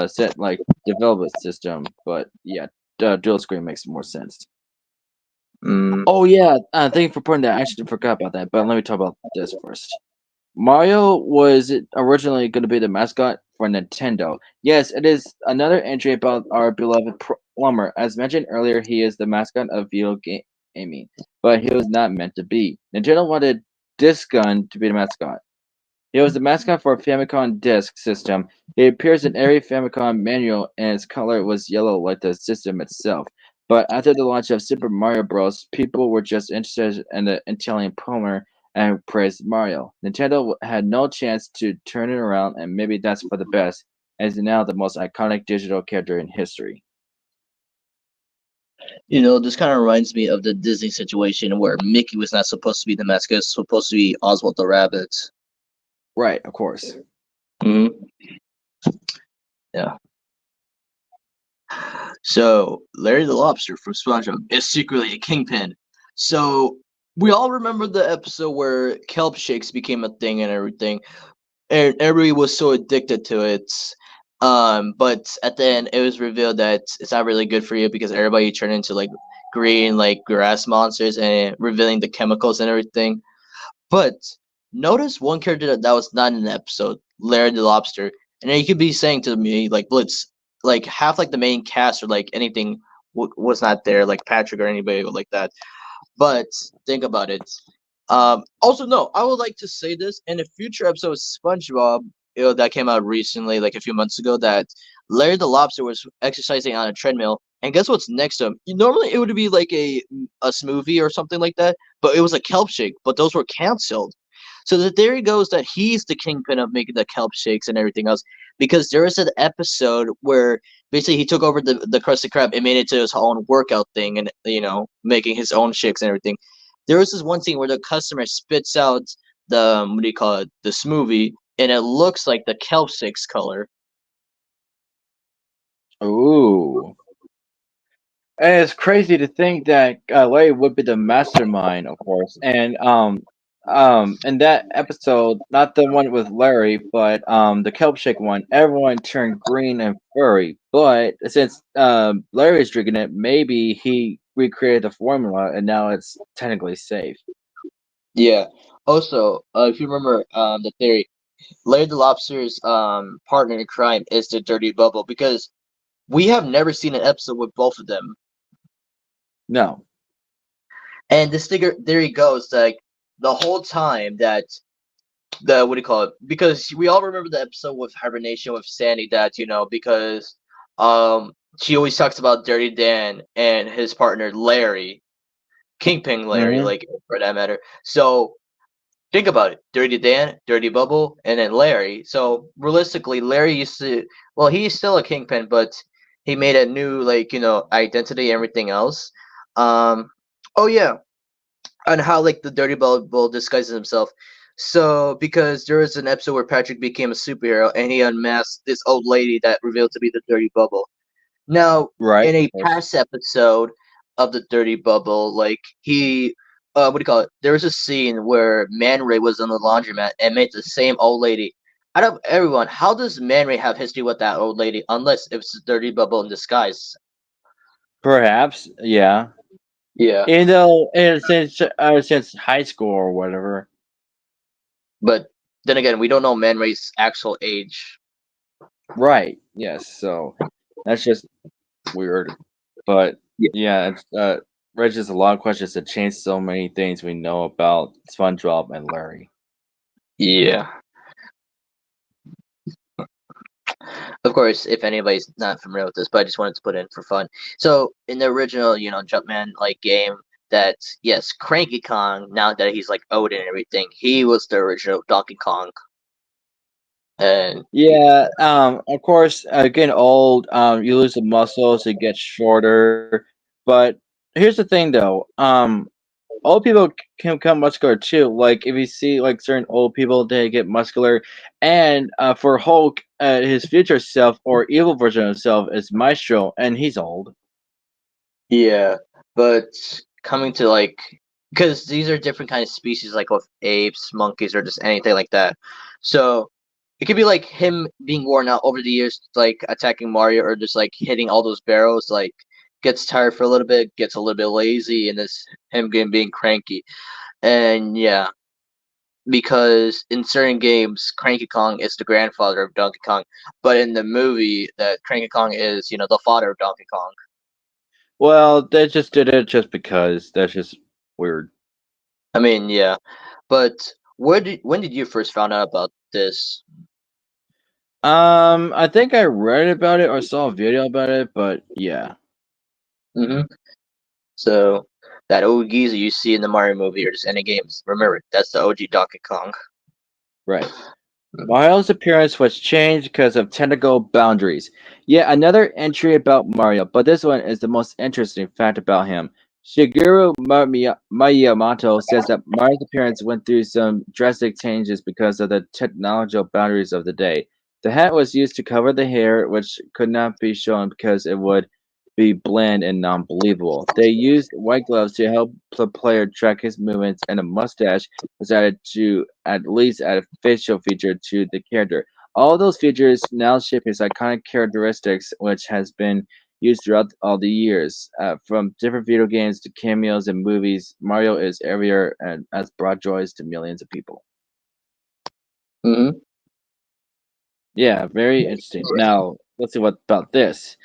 set like development system. But yeah, dual screen makes more sense. Mm. Oh yeah, thank you for putting that. I actually forgot about that, but let me talk about this first. Mario was originally going to be the mascot for Nintendo. Yes, it is another entry about our beloved plumber. As mentioned earlier, he is the mascot of gaming, but he was not meant to be. Nintendo wanted Disc Gun to be the mascot. He was the mascot for Famicom Disk System. He appears in every Famicom manual, and his color was yellow like the system itself. But after the launch of Super Mario Bros., people were just interested in the Italian plumber and praised Mario. Nintendo had no chance to turn it around, and maybe that's for the best, as he's now the most iconic digital character in history. This kind of reminds me of the Disney situation where Mickey was not supposed to be the mascot; it's supposed to be Oswald the Rabbit. Right, of course. Hmm. Yeah. So Larry the Lobster from SpongeBob is secretly a kingpin. So we all remember the episode where kelp shakes became a thing and everything, and everybody was so addicted to it. But at the end, it was revealed that it's not really good for you because everybody turned into like green, like grass monsters, and revealing the chemicals and everything. But notice one character that was not in the episode, Larry the Lobster, and then you could be saying to me like Blitz, like half like the main cast or like anything was not there, like Patrick or anybody like that. But think about it. Also, no, I would like to say this in a future episode of SpongeBob, that came out recently, like a few months ago, that Larry the Lobster was exercising on a treadmill, and guess what's next to him? Normally, it would be like a smoothie or something like that, but it was a kelp shake, but those were canceled. So the theory goes that he's the kingpin of making the kelp shakes and everything else, because there is an episode where basically he took over the Krusty Krab and made it to his own workout thing, and making his own shakes and everything. There was this one scene where the customer spits out the what do you call it, the smoothie, and it looks like the kelp shakes color. Ooh. And it's crazy to think that Larry would be the mastermind, of course. And in that episode, not the one with Larry, but the kelp shake one, everyone turned green and furry. But since Larry's drinking it, maybe he recreated the formula, and now it's technically safe. Yeah. Also, if you remember the theory, Larry the Lobster's partner in crime is the Dirty Bubble, because we have never seen an episode with both of them. No. And this theory goes like the whole time that the what do you call it? Because we all remember the episode with hibernation with Sandy, that because she always talks about Dirty Dan and his partner Larry, Kingpin Larry, Mm-hmm. like for that matter. So think about it: Dirty Dan, Dirty Bubble, and then Larry. So realistically, Larry used to, well, he's still a kingpin, but he made a new identity, and everything else. Um, oh yeah, on how like the Dirty Bubble disguises himself. So because there was an episode where Patrick became a superhero and he unmasked this old lady that revealed to be the Dirty Bubble. Now, Right. in a Of course. past episode of the Dirty Bubble, like he, what do you call it? There was a scene where Man Ray was on the laundromat and met the same old lady. Out of everyone, how does Man Ray have history with that old lady unless it's the Dirty Bubble in disguise? Perhaps. Yeah. Yeah, You know, and since high school or whatever. but then again, we don't know Man Ray's actual age. Right. Yes. So that's just weird. But yeah, it's raises a lot of questions that change so many things we know about SpongeBob and Larry. Yeah. Of course, if anybody's not familiar with this, but I just wanted to put in for fun. So in the original, Jumpman like game, that yes, Cranky Kong. Now that he's like old and everything, he was the original Donkey Kong, and Yeah, of course, getting old, you lose the muscles, it gets shorter. But here's the thing, though. Old people can become muscular too. Like if you see like certain old people, they get muscular. And for Hulk, his future self or evil version of himself is Maestro, and he's old. yeah, but coming to like, because these are different kind of species, like with apes, monkeys, or just anything like that. So it could be like him being worn out over the years, like attacking Mario, or just like hitting all those barrels. Like gets tired for a little bit, gets a little bit lazy, and this him getting being cranky. And yeah, because in certain games, Cranky Kong is the grandfather of Donkey Kong, but in the movie, that Cranky Kong is the father of Donkey Kong. Well, they just did it just because. That's just weird. I mean, yeah, but when did you first found out about this? I think I read about it or saw a video about it, but yeah, hmm So that old geezer you see in the Mario movie or just any games, remember that's the OG Donkey Kong. right. Mario's appearance was changed because of technical boundaries. Yet another entry about Mario, but this one is the most interesting fact about him. Miyamoto says that Mario's appearance went through some drastic changes because of the technological boundaries of the day. The hat was used to cover the hair, which could not be shown because it would be bland and non-believable. They used white gloves to help the player track his movements, and a mustache was added to at least add a facial feature to the character. All those features now shape his iconic characteristics, which has been used throughout all the years. From different video games to cameos in movies, Mario is everywhere and has brought joys to millions of people. hmm Yeah, very interesting. Now, let's see what about this.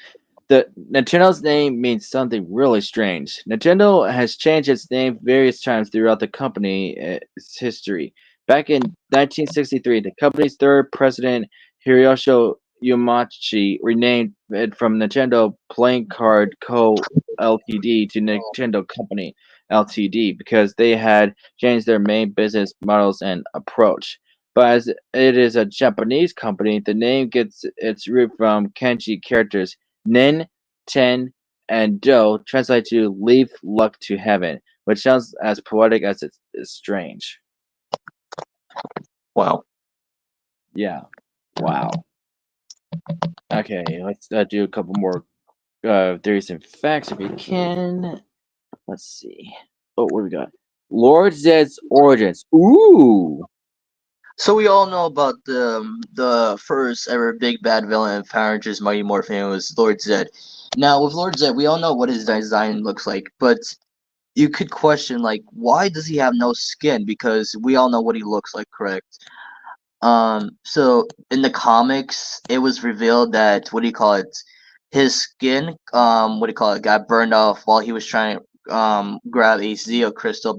The Nintendo's name means something really strange. Nintendo has changed its name various times throughout the company's history. Back in 1963, the company's third president, Hiroshi Yamauchi, renamed it from Nintendo Playing Card Co. Ltd. to Nintendo Company Ltd. because they had changed their main business models and approach. But as it is a Japanese company, the name gets its root from kanji characters Nin, Ten, and Do translate to leave luck to heaven, which sounds as poetic as it is strange. Wow. Yeah. Wow. Okay, let's do a couple more theories and facts if we can. Let's see. Oh, what we got? Lord Zed's origins. Ooh. So we all know about the first ever big bad villain in Power Rangers Mighty Morphin was Lord Zed. Now with Lord Zed, we all know what his design looks like, but you could question like why does he have no skin? Because we all know what he looks like, correct? So in the comics, it was revealed that what do you call it? His skin, what do you call it, got burned off while he was trying to grab a Zeo crystal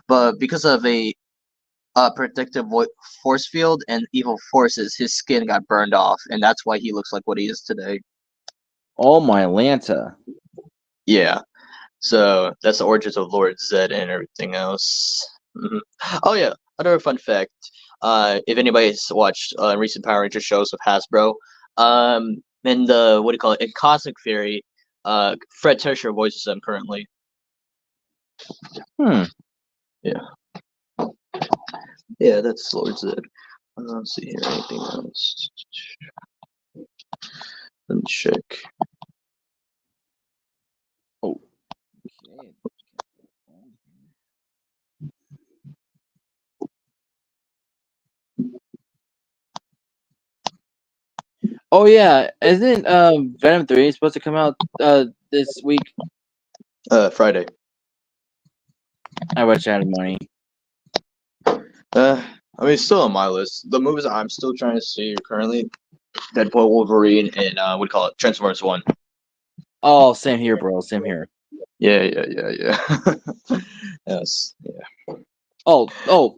but because of a protective force field and evil forces, his skin got burned off, and that's why he looks like what he is today. Oh my Lanta. Yeah. So that's the origins of Lord Zed and everything else. hmm Oh yeah, another fun fact. If anybody's watched recent Power Ranger shows with Hasbro, in the what do you call it? In Cosmic Fury, Fred Tersher voices them currently. Hmm. Yeah, yeah, that's Lord Zed. Let's see here. Anything else? Let me check. Oh. Okay. Oh yeah, isn't Venom 3 supposed to come out this week? Friday. I wish I had money. I mean, it's still on my list. The movies I'm still trying to see currently: Deadpool, Wolverine, and what do you call it? Transformers One. Oh, same here, bro. Same here. Yeah. Yes. Oh,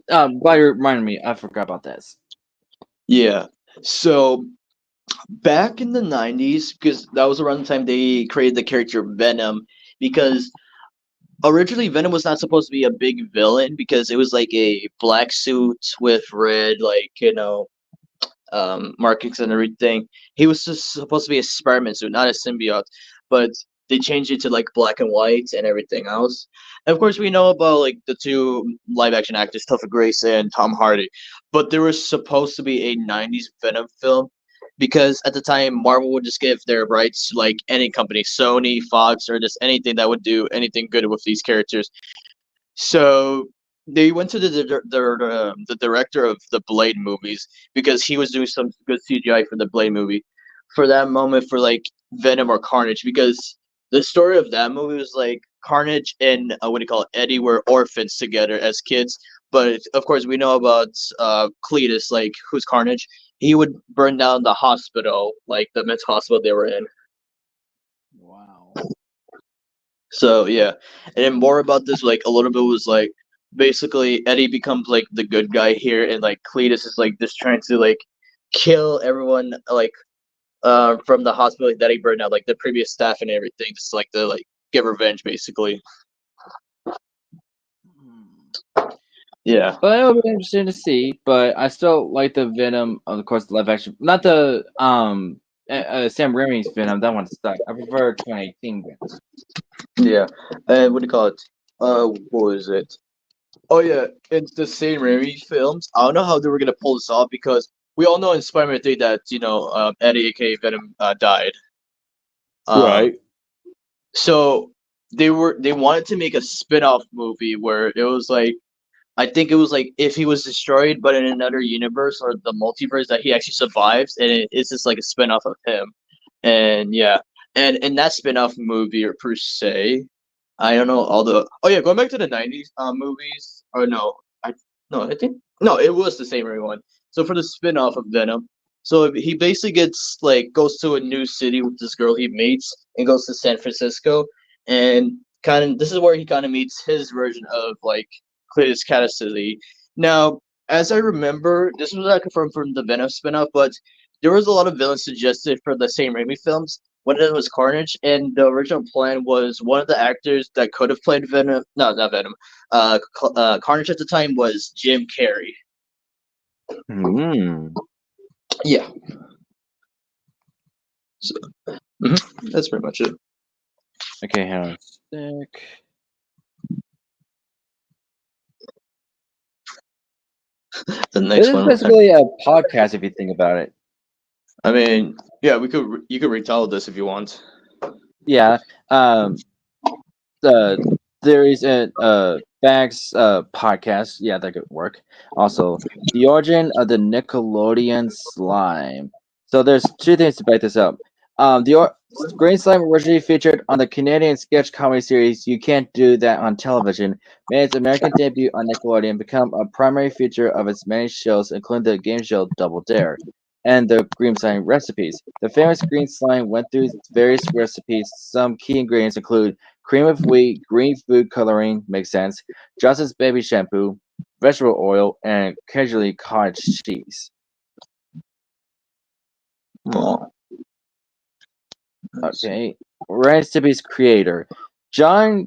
glad you reminded me. I forgot about this. Yeah. So Back in the 90s, because that was around the time they created the character Venom, because originally Venom was not supposed to be a big villain because it was like a black suit with red, like, markings and everything. He was just supposed to be a Spider-Man suit, not a symbiote. But they changed it to like black and white and everything else. And of course, we know about like the two live-action actors, Topher Grace and Tom Hardy. But there was supposed to be a '90s Venom film because at the time Marvel would just give their rights to like any company, Sony, Fox, or just anything that would do anything good with these characters. So they went to the director of the Blade movies because he was doing some good CGI for the Blade movie for that moment for like Venom or Carnage because the story of that movie was like Carnage and what do you call it, Eddie were orphans together as kids, but of course we know about Cletus, like who's Carnage. He would burn down the hospital, like the mental hospital they were in. Wow. So yeah, and then more about this, like a little bit was like basically Eddie becomes like the good guy here, and like Cletus is like just trying to like kill everyone like from the hospital that he burned out, like the previous staff and everything, just like to like get revenge basically. Hmm. Yeah. But it'll be interesting to see. But I still like the Venom, of course, the live action, not the Sam Raimi's Venom. That one sucked. I prefer 2018 Venom. Yeah. And what do you call it? What was it? Oh yeah, it's the same Raimi films. I don't know how they were gonna pull this off because we all know in Spider-Man 3 that Eddie, aka Venom, died. Um, Right. So they wanted to make a spin-off movie where it was like I think it was like if he was destroyed but in another universe or the multiverse that he actually survives and it's just like a spin-off of him. And yeah. And in that spin-off movie or per se, I don't know all the oh yeah, going back to the '90s movies or no, I think no, it was the same one. So for the spin-off of Venom, so he basically gets like goes to a new city with this girl he meets and goes to San Francisco and kind of this is where he kind of meets his version of like Cletus Cassidy. Now, as I remember, this was not confirmed from the Venom spin-off, but there was a lot of villains suggested for the same Raimi films. One of them was Carnage, and the original plan was one of the actors that could have played Venom. No, not Venom. Carnage at the time was Jim Carrey. Hmm. Yeah, so, that's pretty much it. Okay, hang on a sec. The This next is one. basically a podcast if you think about it. I mean, yeah, you could retell this if you want. Yeah. Um. The theories and facts podcast. Yeah, that could work. Also, the origin of the Nickelodeon slime. So there's two things to back this up. Green Slime originally featured on the Canadian sketch comedy series You Can't Do That on Television, made its American debut on Nickelodeon, become a primary feature of its many shows, including the game show Double Dare, and the green slime recipes. The famous green slime went through various recipes. Some key ingredients include cream of wheat, green food coloring, makes sense, Johnson's baby shampoo, vegetable oil, and occasionally cottage cheese. Oh, let's see. Okay. Recipe's creator, John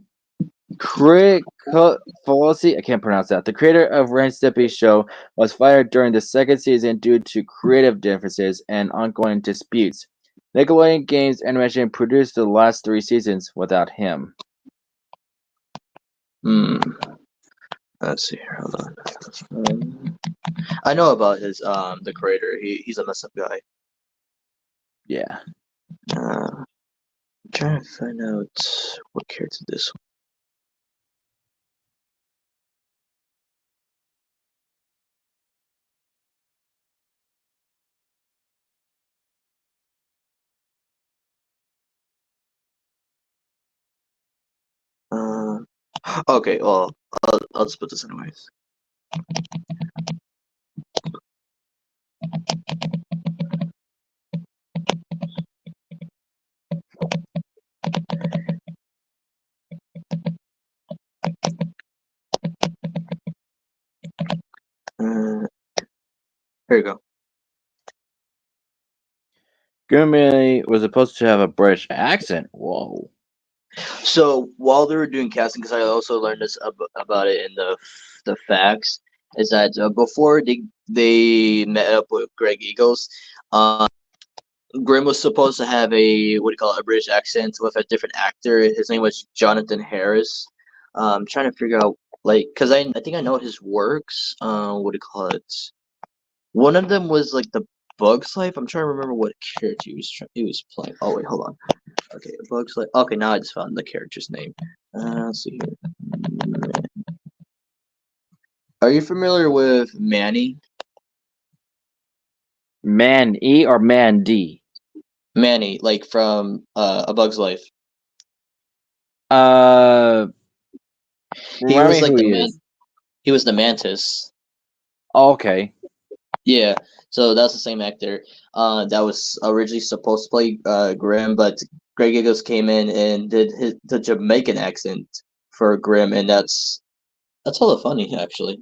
Kricfalusi, I can't pronounce that. The creator of Ren Stimpy's show was fired during the second season due to creative differences and ongoing disputes. Nickelodeon Games Animation produced the last three seasons without him. Hmm. Let's see here. Hold on. I know about his the creator. He's a mess up guy. Yeah. I'm trying to find out what character this one. Okay, well, I'll just put this anyways. Uh, here you go. Grimmy was supposed to have a British accent. Whoa. So while they were doing casting, because I also learned this about it in the facts, is that before they met up with Greg Eagles, Grimm was supposed to have a what do you call it, a British accent with a different actor. His name was Jonathan Harris. I'm trying to figure out like because I think I know his works. What do you call it? One of them was like the Bug's Life. I'm trying to remember what character he was playing. Oh wait, hold on. Okay, Bug's Life. Okay, now I just found the character's name. Let's see here. Are you familiar with Manny? Man E or Man D? Manny, like from A Bug's Life. Uh, He Remind was me like who the he man. is. He was the mantis. Oh, okay. Yeah, so that's the same actor. That was originally supposed to play Grim, but Greg Eagles came in and did the Jamaican accent for Grim, and that's hella funny actually.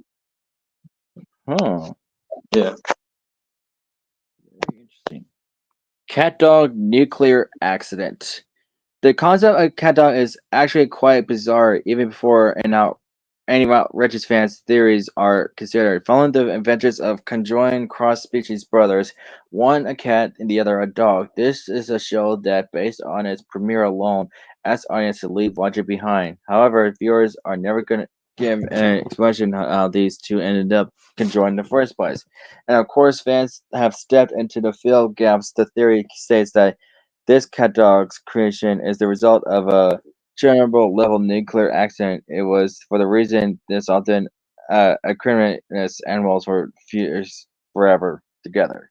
Huh. Yeah. Very interesting. Cat dog nuclear accident. The concept of cat dog is actually quite bizarre, even before any outrageous fans' theories are considered. Following the adventures of conjoined cross-species brothers, one a cat and the other a dog, this is a show that, based on its premiere alone, asks audience to leave logic behind. However, viewers are never going to give an explanation how these two ended up conjoined in the first place. And of course, fans have stepped into the fill gaps. The theory states that this cat dog's creation is the result of a Chernobyl level nuclear accident. It was for the reason this often acriminous animals were fused forever together.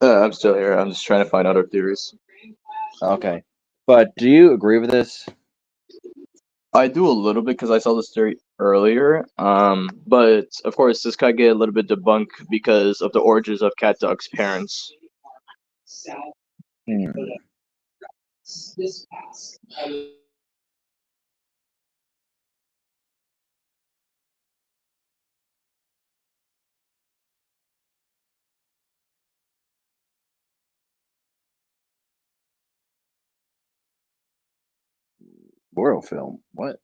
I'm still here. I'm just trying to find other theories. Okay. But do you agree with this? I do a little bit because I saw this theory earlier. But of course, this could get a little bit debunked because of the origins of Cat Dog's parents. Hmm. World film. What?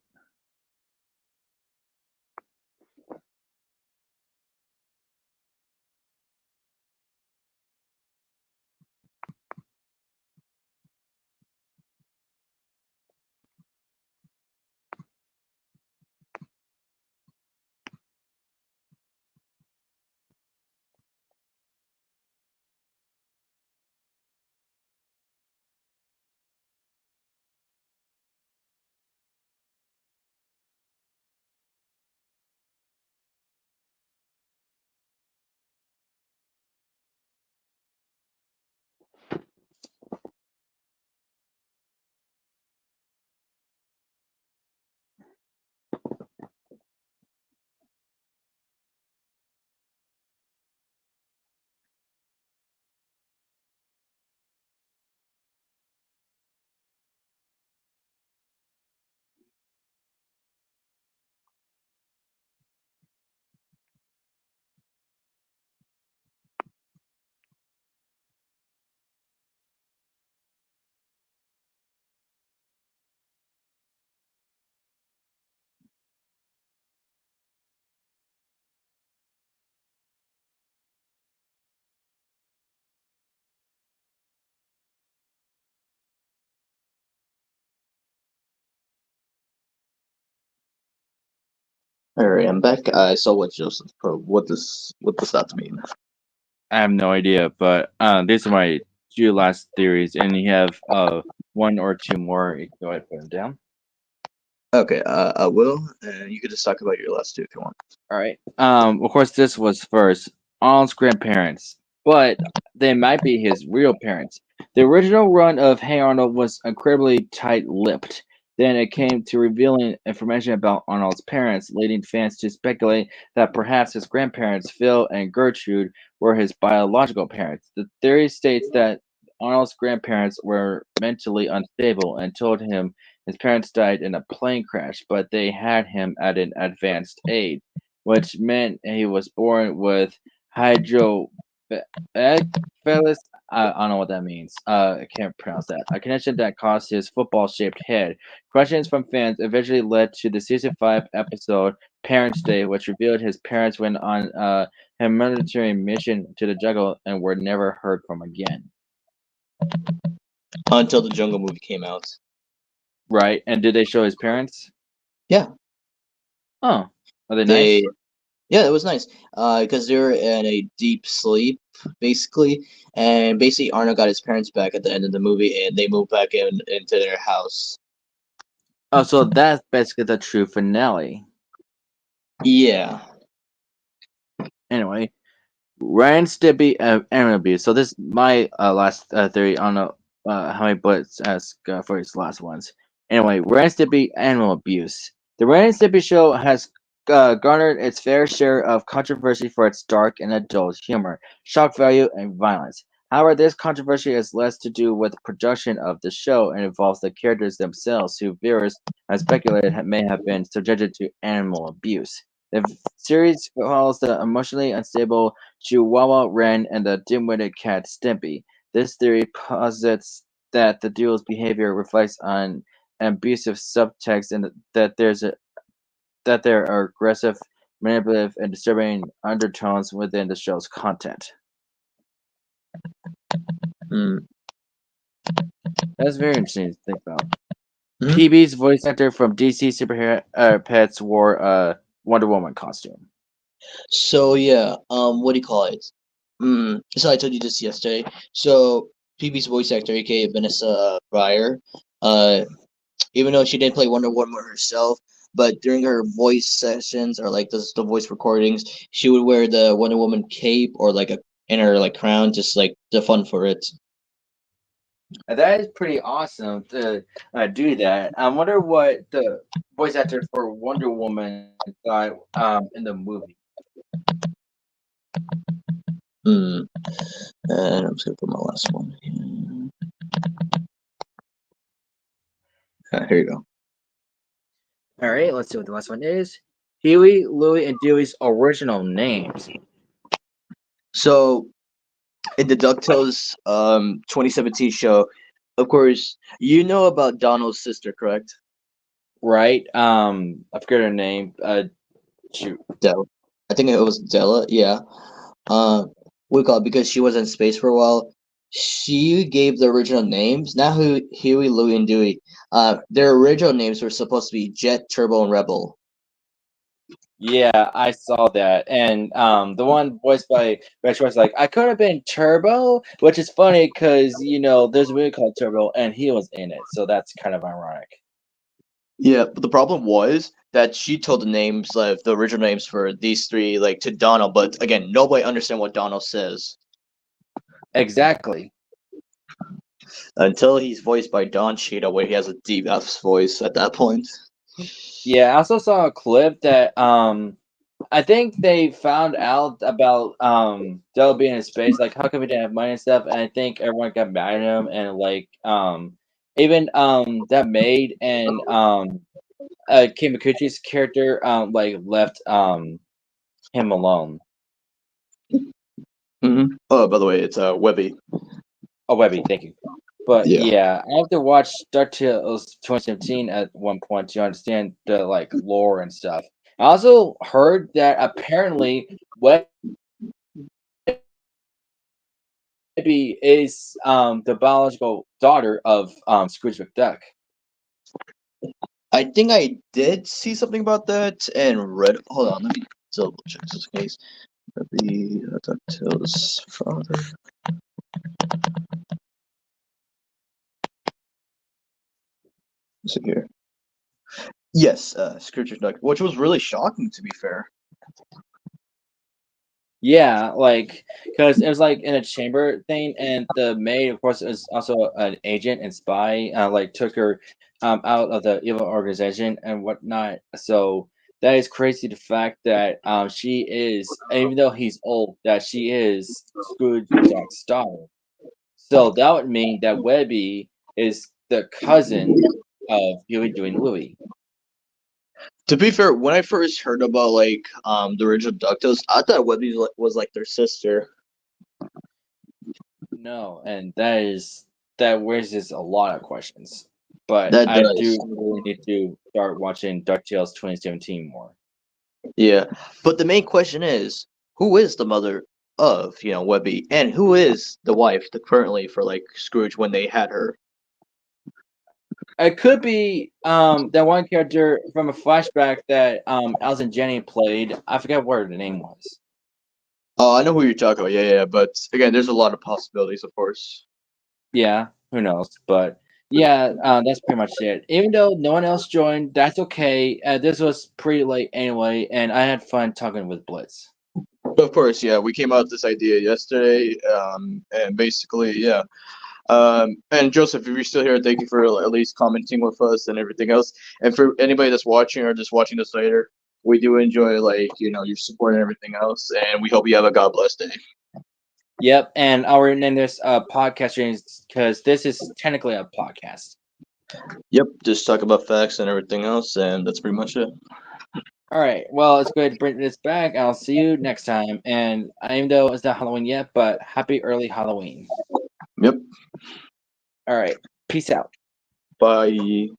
All right, I'm back. I saw what Joseph put. What does that mean? I have no idea, but these are my two last theories, and you have one or two more. You can go ahead and put them down. Okay, I will, and you could just talk about your last two if you want. All right. Of course, this was first Arnold's grandparents, but they might be his real parents. The original run of Hey Arnold was incredibly tight-lipped. Then it came to revealing information about Arnold's parents, leading fans to speculate that perhaps his grandparents, Phil and Gertrude, were his biological parents. The theory states that Arnold's grandparents were mentally unstable and told him his parents died in a plane crash, but they had him at an advanced age. which meant he was born with hydrocephalus. I don't know what that means. I can't pronounce that. A condition that caused his football-shaped head. Questions from fans eventually led to the season 5 episode Parents' Day, which revealed his parents went on a humanitarian mission to the jungle and were never heard from again. Until the Jungle movie came out. Right? And did they show his parents? Yeah, Oh, are they they nice? yeah, it was nice. Because they were in a deep sleep, basically, and basically Arnold got his parents back at the end of the movie, and they moved back into their house. Oh, so that's basically the true finale. Yeah. Anyway, Ryan Stimpy animal abuse. So this is my last theory. I don't know how many bullets ask for his last ones. Anyway, Ryan Stimpy animal abuse. The Ryan Stimpy show has garnered its fair share of controversy for its dark and adult humor, shock value, and violence. However, this controversy has less to do with the production of the show and involves the characters themselves, who viewers have speculated may have been subjected to animal abuse. The series follows the emotionally unstable Chihuahua Ren and the dim-witted cat Stimpy. This theory posits that the duo's behavior reflects on abusive subtext and that there are aggressive, manipulative, and disturbing undertones within the show's content. Mm. That's very interesting to think about. Mhm. PB's voice actor from DC Superhero Pets wore a Wonder Woman costume. So yeah, what do you call it? So I told you this yesterday. So PB's voice actor, aka Vanessa Pryor, uh, even though she didn't play Wonder Woman herself, but during her voice sessions or like the voice recordings, she would wear the Wonder Woman cape or like a in her like crown, just like the fun for it. That is pretty awesome to do that. I wonder what the voice actor for Wonder Woman thought in the movie. Hmm. And I'm just gonna put my last one. Here. Here you go. All right, let's see what the last one is. Huey, Louie, and Dewey's original names. So in the DuckTales 2017 show, of course, you know about Donald's sister, correct? Right? I forget her name. Shoot. Della. I think it was Della, yeah. Uh, we call it because she was in space for a while. She gave the original names, not Huey, Louie, and Dewey. Their original names were supposed to be Jet, Turbo, and Rebel. Yeah, I saw that, and the one voiced by Rich was like, "I could have been Turbo," which is funny because there's a movie called Turbo, and he was in it, so that's kind of ironic. Yeah, but the problem was that she told the names, like the original names for these three, like to Donald. But again, nobody understand what Donald says Exactly. until he's voiced by Don Cheadle, where he has a deep ass voice at that point. Yeah, I also saw a clip that I think they found out about Dell being in space, like how come he didn't have money and stuff, and I think everyone got mad at him and like even that maid and Kimakuchi's character like left him alone. Oh, by the way, it's Webby. Oh, Webby, thank you. But Yeah. yeah, I have to watch DuckTales 2017 at one point to understand the like lore and stuff. I also heard that apparently Webby is the biological daughter of Scrooge McDuck. I think I did see something about that and read. Hold on, let me double check this case. The DuckTales father. Is it here? Yes, Scrooge McDuck, which was really shocking to be fair. Yeah, like because it was like in a chamber thing, and the maid, of course, is also an agent and spy. Like took her out of the evil organization and whatnot. So that is crazy. The fact that she is, even though he's old, that she is Scrooge McDuck's daughter. So that would mean that Webby is the cousin of Huey, Dewey, and Louie. To be fair, when I first heard about the original Ducktales, I thought Webby was like their sister. No, and that raises a lot of questions. But That I do does. really need to start watching DuckTales 2017 more. Yeah. But the main question is, who is the mother of, Webby? And who is the wife currently for like Scrooge when they had her? It could be that one character from a flashback that Alison Jenny played. I forget what the name was. Oh, I know who you're talking about. Yeah, yeah. But again, there's a lot of possibilities, of course. Yeah, who knows? But yeah, that's pretty much it. Even though no one else joined, that's okay. This was pretty late anyway, and I had fun talking with Blitz. Of course, yeah. We came out with this idea yesterday, and basically, yeah. And Joseph, if you're still here, thank you for at least commenting with us and everything else. And for anybody that's watching or just watching this later, we do enjoy your support and everything else. And we hope you have a God bless day. Yep, and I'll rename this podcast because this is technically a podcast. Yep, just talk about facts and everything else, and that's pretty much it. All right, well, let's go ahead and bring this back. I'll see you next time. And even though it's not Halloween yet, but happy early Halloween. Yep. All right, peace out. Bye.